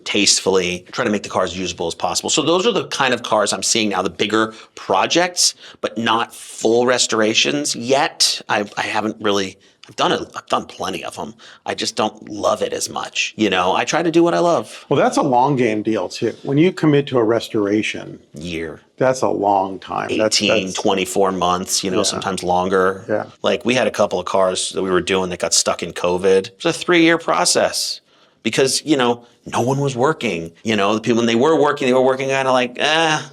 tastefully, try to make the cars usable as possible. So those are the kind of cars I'm seeing now, the bigger projects, but not full restorations yet. I haven't really, I've done plenty of them. I just don't love it as much. I try to do what I love. Well, that's a long game deal too. When you commit to a restoration, year. That's a long time. 18, 24 months, sometimes longer. Yeah. Like we had a couple of cars that we were doing that got stuck in COVID. It was a 3-year process because, no one was working. The people, when they were working kind of like, and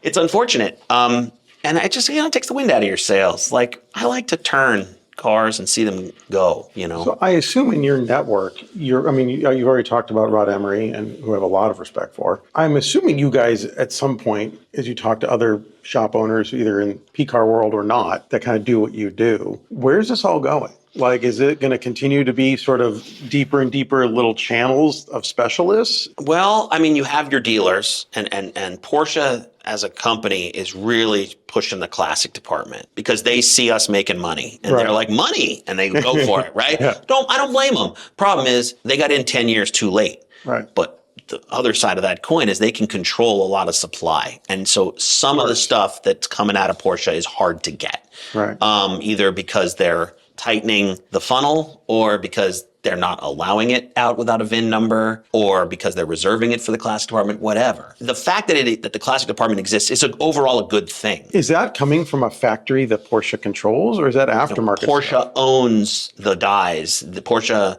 it's unfortunate. And it just, it takes the wind out of your sails. Like I like to turn cars and see them go, So I assume in your network, you've already talked about Rod Emery, and who I have a lot of respect for. I'm assuming you guys at some point, as you talk to other shop owners, either in P-Car world or not, that kind of do what you do, where's this all going? Like, is it going to continue to be sort of deeper and deeper little channels of specialists? Well, you have your dealers, and Porsche as a company is really pushing the classic department because they see us making money and they're like, money, and they go for it, right? I don't blame them. Problem is they got in 10 years too late. Right. But the other side of that coin is they can control a lot of supply. And so some of the stuff that's coming out of Porsche is hard to get. Right. Either because they're tightening the funnel or because they're not allowing it out without a VIN number, or because they're reserving it for the classic department, whatever. The fact that the classic department exists is overall a good thing. Is that coming from a factory that Porsche controls, or is that aftermarket? Porsche owns the dies. The Porsche,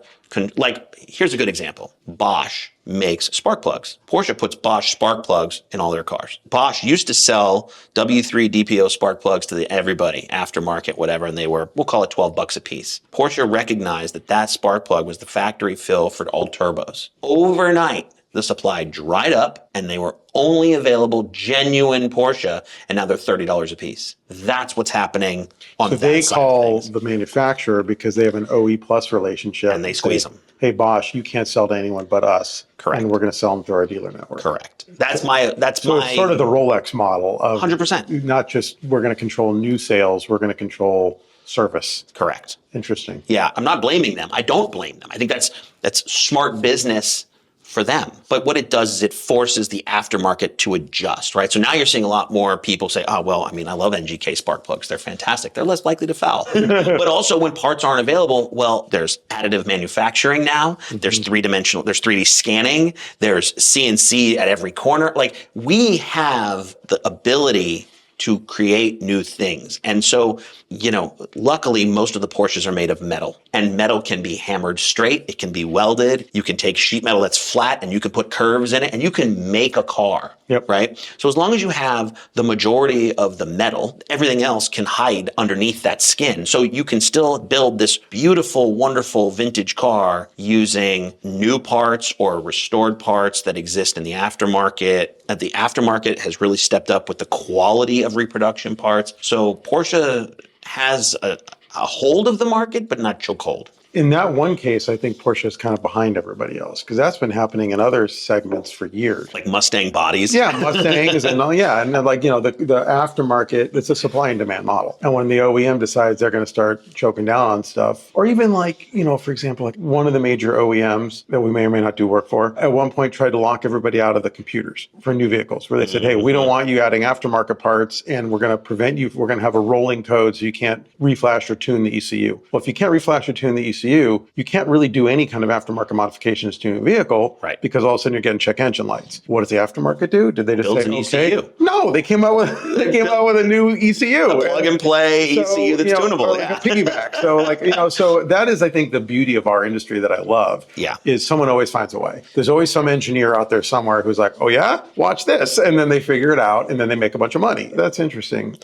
here's a good example. Bosch makes spark plugs. Porsche puts Bosch spark plugs in all their cars. Bosch used to sell W3 DPO spark plugs to everybody, aftermarket, whatever, and they were, we'll call it $12 a piece. Porsche recognized that spark plug was the factory fill for all turbos. Overnight, the supply dried up and they were only available genuine Porsche, and now they're $30 a piece. That's what's happening on that side of things. So they call the manufacturer because they have an OE plus relationship. And they squeeze them. Hey, Bosch, you can't sell to anyone but us. Correct. And we're going to sell them through our dealer network. Correct. That's it's sort of the Rolex model of 100%. Not just we're going to control new sales, we're going to control service. Correct. Interesting. Yeah, I'm not blaming them. I don't blame them. I think that's smart business for them. But what it does is it forces the aftermarket to adjust, right? So now you're seeing a lot more people say, I love NGK spark plugs. They're fantastic. They're less likely to foul. But also when parts aren't available, well, there's additive manufacturing now. Mm-hmm. There's there's 3D scanning. There's CNC at every corner. Like we have the ability to create new things. And so, luckily, most of the Porsches are made of metal, and metal can be hammered straight. It can be welded. You can take sheet metal that's flat and you can put curves in it and you can make a car, right? So as long as you have the majority of the metal, everything else can hide underneath that skin. So you can still build this beautiful, wonderful vintage car using new parts or restored parts that exist in the aftermarket. The aftermarket has really stepped up with the quality of reproduction parts. So Porsche has a hold of the market, but not chokehold. In that one case, I think Porsche is kind of behind everybody else because that's been happening in other segments for years. Like Mustang bodies. Yeah, Mustangs and the aftermarket, it's a supply and demand model. And when the OEM decides they're going to start choking down on stuff, or even for example, like one of the major OEMs that we may or may not do work for, at one point tried to lock everybody out of the computers for new vehicles where they said, hey, we don't want you adding aftermarket parts and we're going to prevent you, we're going to have a rolling code so you can't reflash or tune the ECU. Well, if you can't reflash or tune the ECU, you can't really do any kind of aftermarket modifications to a vehicle, right? Because all of a sudden you're getting check engine lights. What does the aftermarket do? Did they just Builds say, an okay? ECU. No, they came out with a new ECU, a plug and play ECU that's tunable, like a piggyback. So that is, I think, the beauty of our industry that I love. Yeah, is someone always finds a way. There's always some engineer out there somewhere who's like, oh yeah, watch this, and then they figure it out, and then they make a bunch of money. That's interesting.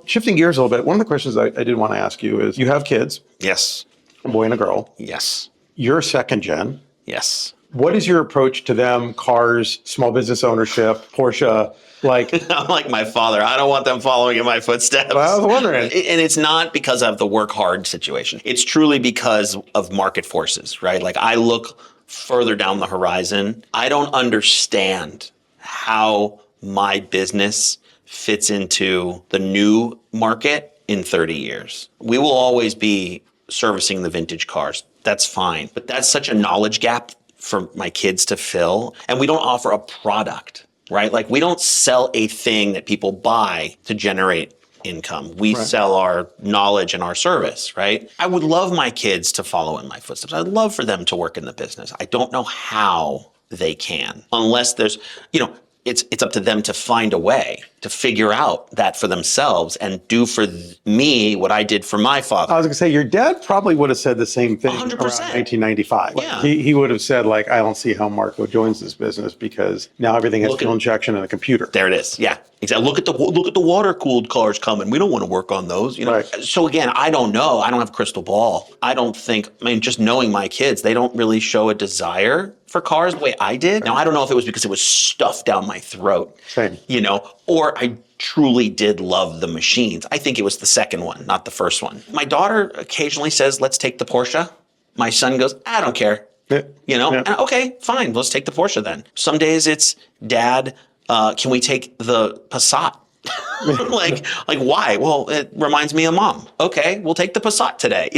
Shifting gears a little bit. One of the questions I did want to ask you is, you have kids. Yes. A boy and a girl. Yes. You're second gen. Yes. What is your approach to them? Cars, small business ownership, Porsche? I'm like my father. I don't want them following in my footsteps. Well, I was wondering. And it's not because of the work hard situation. It's truly because of market forces, right? Like I look further down the horizon. I don't understand how my business fits into the new market in 30 years. We will always be servicing the vintage cars. That's fine. But that's such a knowledge gap for my kids to fill. And we don't offer a product, right? Like we don't sell a thing that people buy to generate income. We sell our knowledge and our service, right? I would love my kids to follow in my footsteps. I'd love for them to work in the business. I don't know how they can, unless there's, it's up to them to find a way to figure out that for themselves and do for me what I did for my father. I was going to say, your dad probably would have said the same thing 100%. around 1995. Yeah. He would have said, I don't see how Marco joins this business because now everything has fuel injection and a computer. There it is. Yeah, exactly. Look at the water-cooled cars coming. We don't want to work on those. Right. So again, I don't know. I don't have a crystal ball. I don't think, just knowing my kids, they don't really show a desire for cars the way I did. Now, I don't know if it was because it was stuffed down my throat. Same. Or I truly did love the machines. I think it was the second one, not the first one. My daughter occasionally says, let's take the Porsche. My son goes, I don't care. Yeah. And, okay, fine, let's take the Porsche then. Some days it's, Dad, can we take the Passat? like why? Well, it reminds me of Mom. Okay, we'll take the Passat today.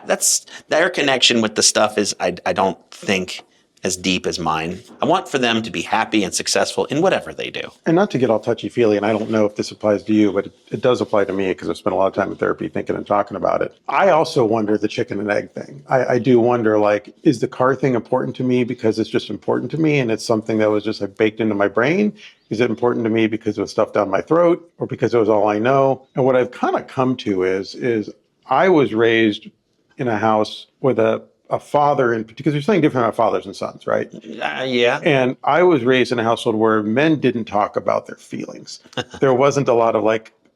That's their connection with the stuff is, I don't think as deep as mine. I want for them to be happy and successful in whatever they do. And not to get all touchy-feely, and I don't know if this applies to you, but it does apply to me because I've spent a lot of time in therapy thinking and talking about it. I also wonder the chicken and egg thing. I do wonder, is the car thing important to me because it's just important to me and it's something that was just baked into my brain? Is it important to me because it was stuffed down my throat or because it was all I know? And what I've kind of come to is I was raised in a house with a father, and because there's something different about fathers and sons, right? Yeah. And I was raised in a household where men didn't talk about their feelings. There wasn't a lot of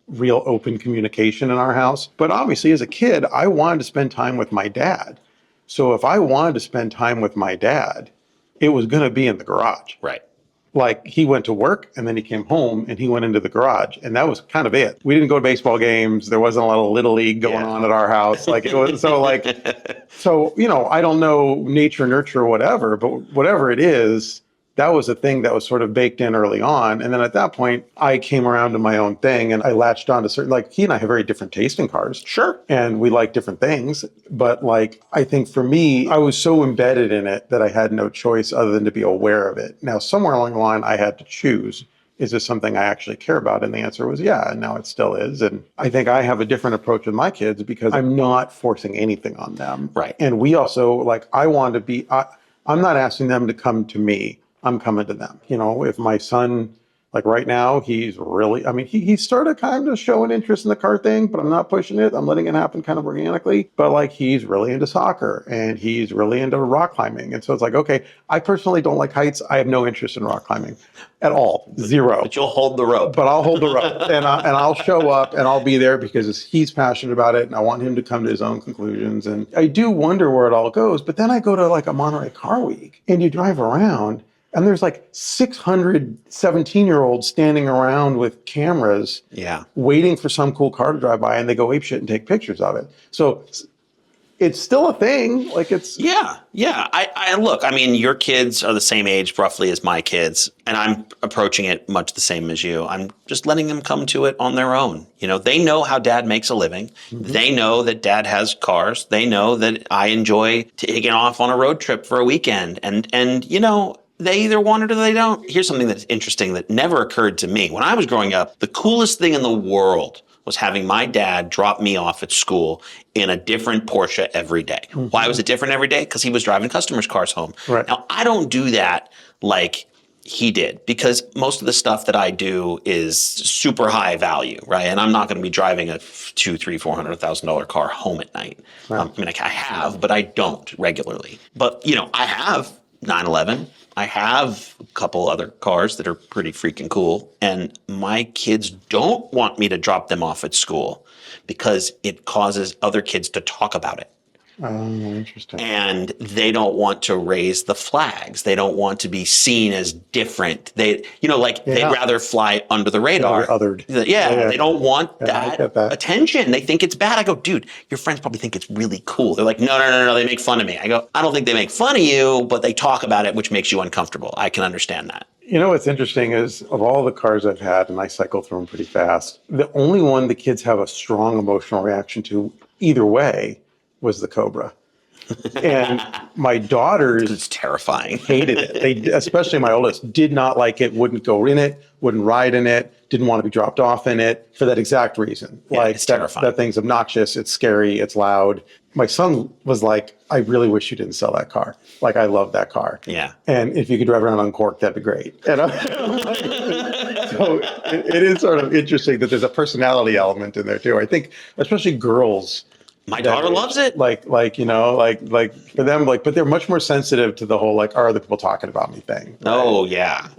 real open communication in our house. But obviously as a kid, I wanted to spend time with my dad. So if I wanted to spend time with my dad, it was going to be in the garage. Right. He went to work and then he came home and he went into the garage and that was kind of it. We didn't go to baseball games. There wasn't a lot of little league going on at our house. It was so I don't know nature, nurture, or whatever, but whatever it is, that was a thing that was sort of baked in early on. And then at that point, I came around to my own thing and I latched on to certain, he and I have very different taste in cars. Sure. And we like different things. But I think for me, I was so embedded in it that I had no choice other than to be aware of it. Now, somewhere along the line, I had to choose. Is this something I actually care about? And the answer was yeah, and now it still is. And I think I have a different approach with my kids because I'm not forcing anything on them. Right. And we also, I want to be, I'm not asking them to come to me. I'm coming to them. If my son Like right now, he's really, I mean, he started kind of showing interest in the car thing, but I'm not pushing it. I'm letting it happen kind of organically. But like he's really into soccer and he's really into rock climbing. And so it's like, okay, I personally don't like heights. I have no interest in rock climbing at all. Zero. But you'll hold the rope. But I'll hold the rope and I'll show up and I'll be there because he's passionate about it and I want him to come to his own conclusions. And I do wonder where it all goes. But then I go to like a Monterey Car Week and you drive around and there's like 600 17-year-olds standing around with cameras waiting for some cool car to drive by and they go apeshit and take pictures of it. So it's still a thing. Like it's... Yeah. I look, I mean, your kids are the same age roughly as my kids, and I'm approaching it much the same as you. I'm just letting them come to it on their own. You know, they know how dad makes a living. Mm-hmm. They know that dad has cars. They know that I enjoy taking off on a road trip for a weekend. And you know, they either want it or they don't. Here's something that's interesting that never occurred to me. When I was growing up, the coolest thing in the world was having my dad drop me off at school in a different Porsche every day. Mm-hmm. Why was it different every day? Because he was driving customers' cars home. Right. Now, I don't do that like he did because most of the stuff that I do is super high value, right? And I'm not going to be driving a $200,000, $300,000, $400,000 car home at night. Right. I mean, I have, but I don't regularly. But, you know, I have 911. I have a couple other cars that are pretty freaking cool, and my kids don't want me to drop them off at school because it causes other kids to talk about it. Oh, interesting. And they don't want to raise the flags. They don't want to be seen as different. They, you know, like they'd rather fly under the radar. Othered. Yeah, they don't want that attention. They think it's bad. I go, dude, your friends probably think it's really cool. They're like, no, they make fun of me. I go, I don't think they make fun of you, but they talk about it, which makes you uncomfortable. I can understand that. You know, what's interesting is of all the cars I've had, and I cycle through them pretty fast, the only one the kids have a strong emotional reaction to either way was the Cobra. And my daughters... It's terrifying. Hated it. They, especially my oldest, did not like it, wouldn't go in it, wouldn't ride in it, didn't want to be dropped off in it for that exact reason. Yeah, like it's terrifying. That thing's obnoxious, it's scary, it's loud. My son was like, I really wish you didn't sell that car. Like, I love that car. Yeah. And if you could drive around uncorked, that'd be great. And so it is sort of interesting that there's a personality element in there too. I think, especially girls... My daughter loves it. Like you know, like for them, like, but they're much more sensitive to the whole, like, are other people talking about me thing. Right? Oh, yeah.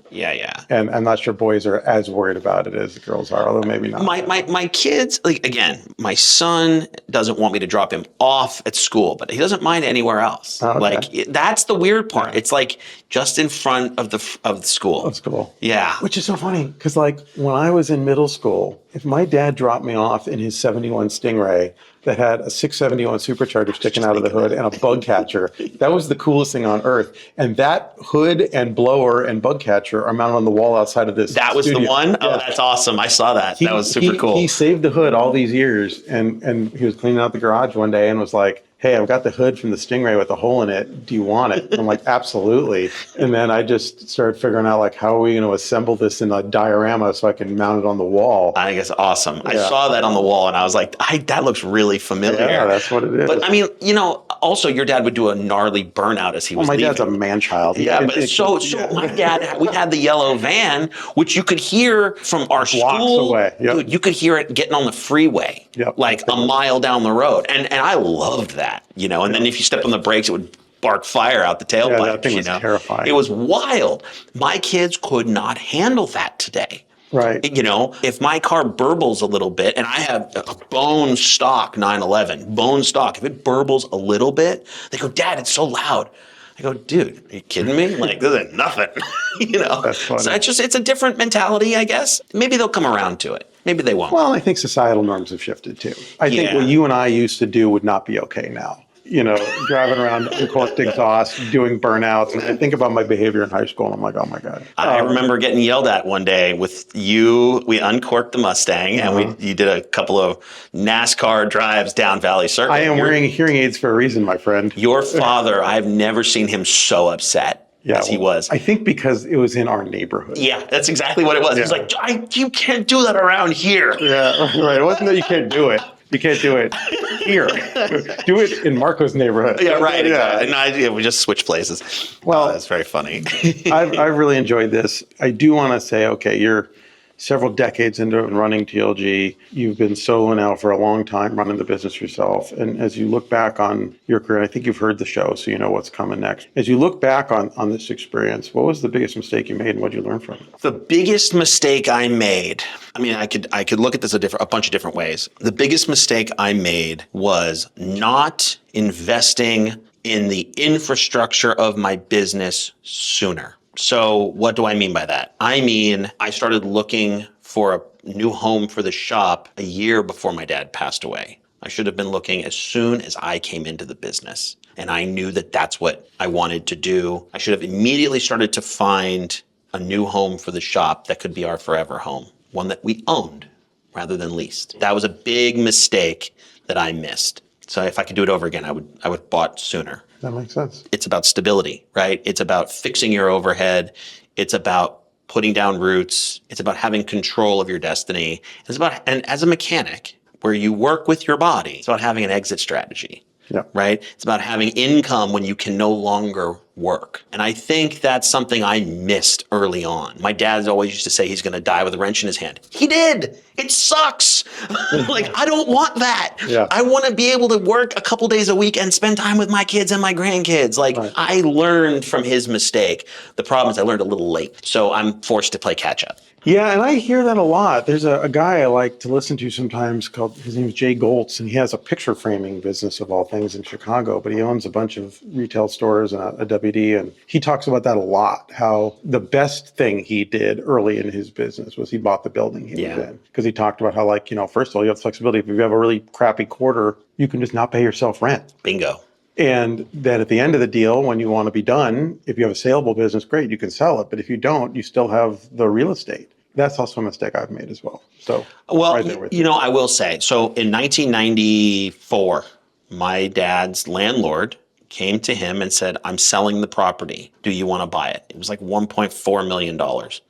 And I'm not sure boys are as worried about it as girls are, although maybe not. My kids, like, again, my son doesn't want me to drop him off at school, but he doesn't mind anywhere else. Oh, okay. Like, that's the weird part. Yeah. It's like just in front of the school. Of school. Yeah. Which is so funny, because like when I was in middle school, if my dad dropped me off in his 71 Stingray that had a 671 supercharger sticking out of the hood and a bug catcher, that was the coolest thing on earth. And that hood and blower and bug catcher are mounted on the wall outside of this That was studio. The one? Yeah. Oh, that's awesome. I saw that. That was super cool. He saved the hood all these years, and he was cleaning out the garage one day and was like, hey, I've got the hood from the Stingray with a hole in it. Do you want it? And I'm like, absolutely. And then I just started figuring out, like, how are we going to assemble this in a diorama so I can mount it on the wall? I think it's awesome. Yeah. I saw that on the wall and I was like, that looks really familiar. Yeah, that's what it is. But I mean, you know, also your dad would do a gnarly burnout as he was leaving. My dad's a man-child. Yeah, but so my dad, we had the yellow van, which you could hear from our school. Away. Yep. Dude, you could hear it getting on the freeway, like a mile down the road. And I loved that. You know, and then if you stepped on the brakes, it would spark fire out the tailpipe. Yeah, that thing was terrifying. It was wild. My kids could not handle that today. Right. You know, if my car burbles a little bit, and I have a bone stock 911, bone stock, if it burbles a little bit, they go, Dad, it's so loud. I go, dude, are you kidding me? Like, this ain't nothing. You know? That's funny. So it's a different mentality, I guess. Maybe they'll come around to it. Maybe they won't. Well, I think societal norms have shifted too. I think what you and I used to do would not be okay now. You know, driving around uncorked exhaust, doing burnouts. And I think about my behavior in high school, and I'm like, oh my God. I remember getting yelled at one day with you. We uncorked the Mustang, and you did a couple of NASCAR drives down Valley Circle. I am wearing hearing aids for a reason, my friend. Your father, I've never seen him so upset. As he was. I think because it was in our neighborhood. Yeah, that's exactly what it was. Yeah. He was like, you can't do that around here. Yeah, right. It wasn't that you can't do it. You can't do it here. Do it in Marco's neighborhood. Yeah, right. Yeah. And we just switch places. Well, that's very funny. I've really enjoyed this. I do want to say, okay, you're several decades into running TLG. You've been solo now for a long time, running the business yourself. And as you look back on your career, I think you've heard the show, so you know what's coming next. As you look back on this experience, what was the biggest mistake you made and what did you learn from it? The biggest mistake I made, I mean, I could look at this a bunch of different ways. The biggest mistake I made was not investing in the infrastructure of my business sooner. So what do I mean by that? I mean, I started looking for a new home for the shop a year before my dad passed away. I should have been looking as soon as I came into the business. And I knew that that's what I wanted to do. I should have immediately started to find a new home for the shop that could be our forever home, one that we owned rather than leased. That was a big mistake that I missed. So if I could do it over again, I would have bought sooner. That makes sense. It's about stability, right? It's about fixing your overhead. It's about putting down roots. It's about having control of your destiny. It's about, and as a mechanic, where you work with your body, it's about having an exit strategy. Yeah. Right? It's about having income when you can no longer work. And I think that's something I missed early on. My dad always used to say he's going to die with a wrench in his hand. He did. It sucks. Like, I don't want that. Yeah. I want to be able to work a couple days a week and spend time with my kids and my grandkids. Like, right. I learned from his mistake. The problem is I learned a little late. So I'm forced to play catch up. Yeah, and I hear that a lot. There's a guy I like to listen to sometimes called, his name is Jay Goltz, and he has a picture framing business of all things in Chicago, but he owns a bunch of retail stores and a WD, and he talks about that a lot, how the best thing he did early in his business was he bought the building he was in. Because he talked about how, like, you know, first of all, you have flexibility. If you have a really crappy quarter, you can just not pay yourself rent. Bingo. And then at the end of the deal, when you want to be done, if you have a saleable business, great, you can sell it. But if you don't, you still have the real estate. That's also a mistake I've made as well. So, well, right you know, I will say, so in 1994, my dad's landlord came to him and said, I'm selling the property. Do you want to buy it? It was like $1.4 million.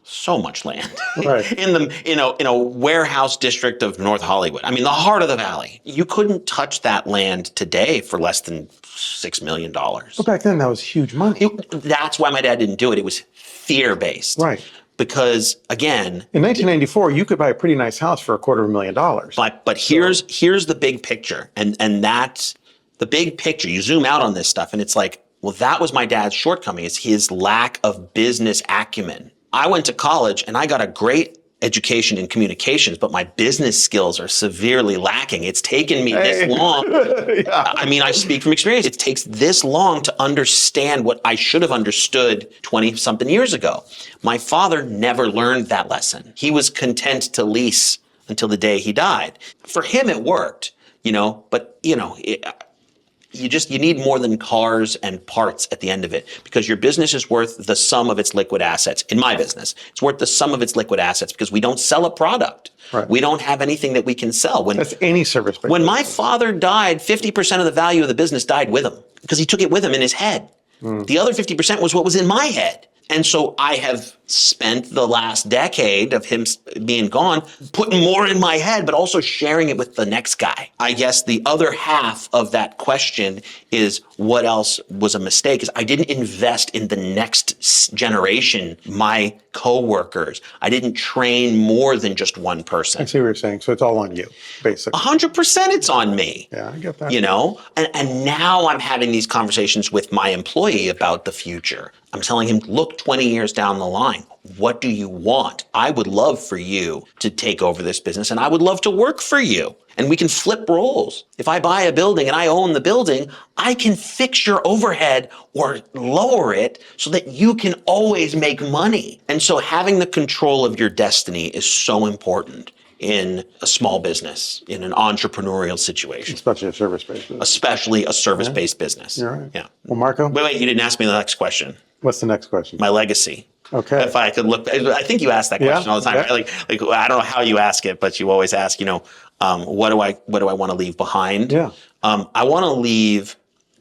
So much land. Right. in a warehouse district of North Hollywood. I mean, the heart of the valley. You couldn't touch that land today for less than $6 million. But back then, that was huge money. That's why my dad didn't do it. It was fear-based. Right. Because again, in 1994, you could buy a pretty nice house for $250,000. But here's the big picture, and that's the big picture. You zoom out on this stuff, and it's like, well, that was my dad's shortcoming. It's his lack of business acumen. I went to college and I got a great education in communications, but my business skills are severely lacking. It's taken me this long. Yeah. I mean, I speak from experience. It takes this long to understand what I should have understood 20-something years ago. My father never learned that lesson. He was content to lease until the day he died. For him, it worked, but you need more than cars and parts at the end of it, because your business is worth the sum of its liquid assets. In my business, it's worth the sum of its liquid assets because we don't sell a product. Right. We don't have anything that we can sell. That's any service. When my father died, 50% of the value of the business died with him because he took it with him in his head. The other 50% was what was in my head. And so I have spent the last decade of him being gone, putting more in my head, but also sharing it with the next guy. I guess the other half of that question is what else was a mistake is I didn't invest in the next generation, my coworkers. I didn't train more than just one person. I see what you're saying. So it's all on you, basically. 100% it's on me. Yeah, I get that. And now I'm having these conversations with my employee about the future. I'm telling him, look 20 years down the line. What do you want? I would love for you to take over this business, and I would love to work for you. And we can flip roles. If I buy a building and I own the building, I can fix your overhead or lower it so that you can always make money. And so having the control of your destiny is so important in a small business, in an entrepreneurial situation. Especially a service-based business. Especially a service-based business. You're right. Yeah. Well, Marco? Wait, you didn't ask me the next question. What's the next question? My legacy. Okay. If I could look, I think you ask that question all the time. Yeah. Right? Like I don't know how you ask it, but you always ask, what do I want to leave behind? Yeah. I want to leave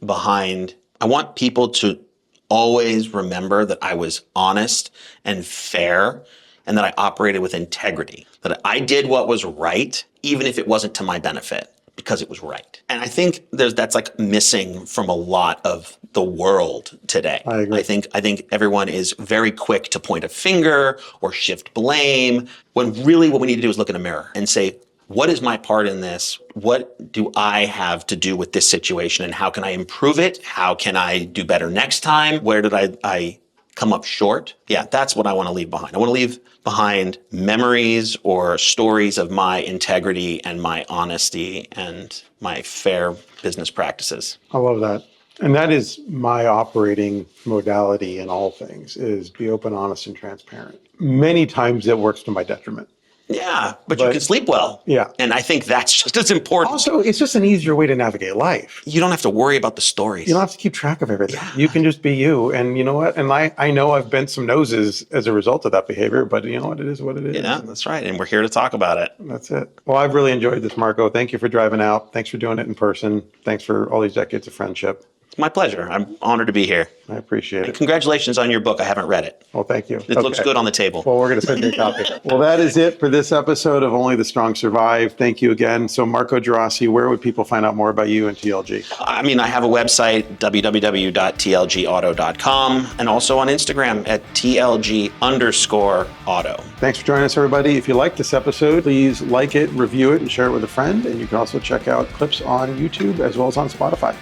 behind. I want people to always remember that I was honest and fair, and that I operated with integrity. That I did what was right, even if it wasn't to my benefit. because it was right. And I think that's like missing from a lot of the world today. I agree. I think everyone is very quick to point a finger or shift blame, when really what we need to do is look in a mirror and say, what is my part in this? What do I have to do with this situation? And how can I improve it? How can I do better next time? Where did I come up short? Yeah, that's what I want to leave behind. I want to leave behind memories or stories of my integrity and my honesty and my fair business practices. I love that. And that is my operating modality in all things, is be open, honest, and transparent. Many times it works to my detriment. Yeah, but you can sleep well. Yeah. And I think that's just as important. Also, it's just an easier way to navigate life. You don't have to worry about the stories. You don't have to keep track of everything. Yeah. You can just be you. And you know what? And I know I've bent some noses as a result of that behavior, but you know what? It is what it is. Yeah, that's right. And we're here to talk about it. That's it. Well, I've really enjoyed this, Marco. Thank you for driving out. Thanks for doing it in person. Thanks for all these decades of friendship. It's my pleasure. I'm honored to be here. I appreciate it. Congratulations on your book. I haven't read it. Well, thank you. It looks good on the table. Well, we're going to send you a copy. Well, that is it for this episode of Only the Strong Survive. Thank you again. So, Marco Gerace, where would people find out more about you and TLG? I mean, I have a website, www.tlgauto.com, and also on Instagram at tlg_auto. Thanks for joining us, everybody. If you liked this episode, please like it, review it, and share it with a friend. And you can also check out clips on YouTube as well as on Spotify.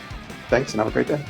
Thanks, and have a great day.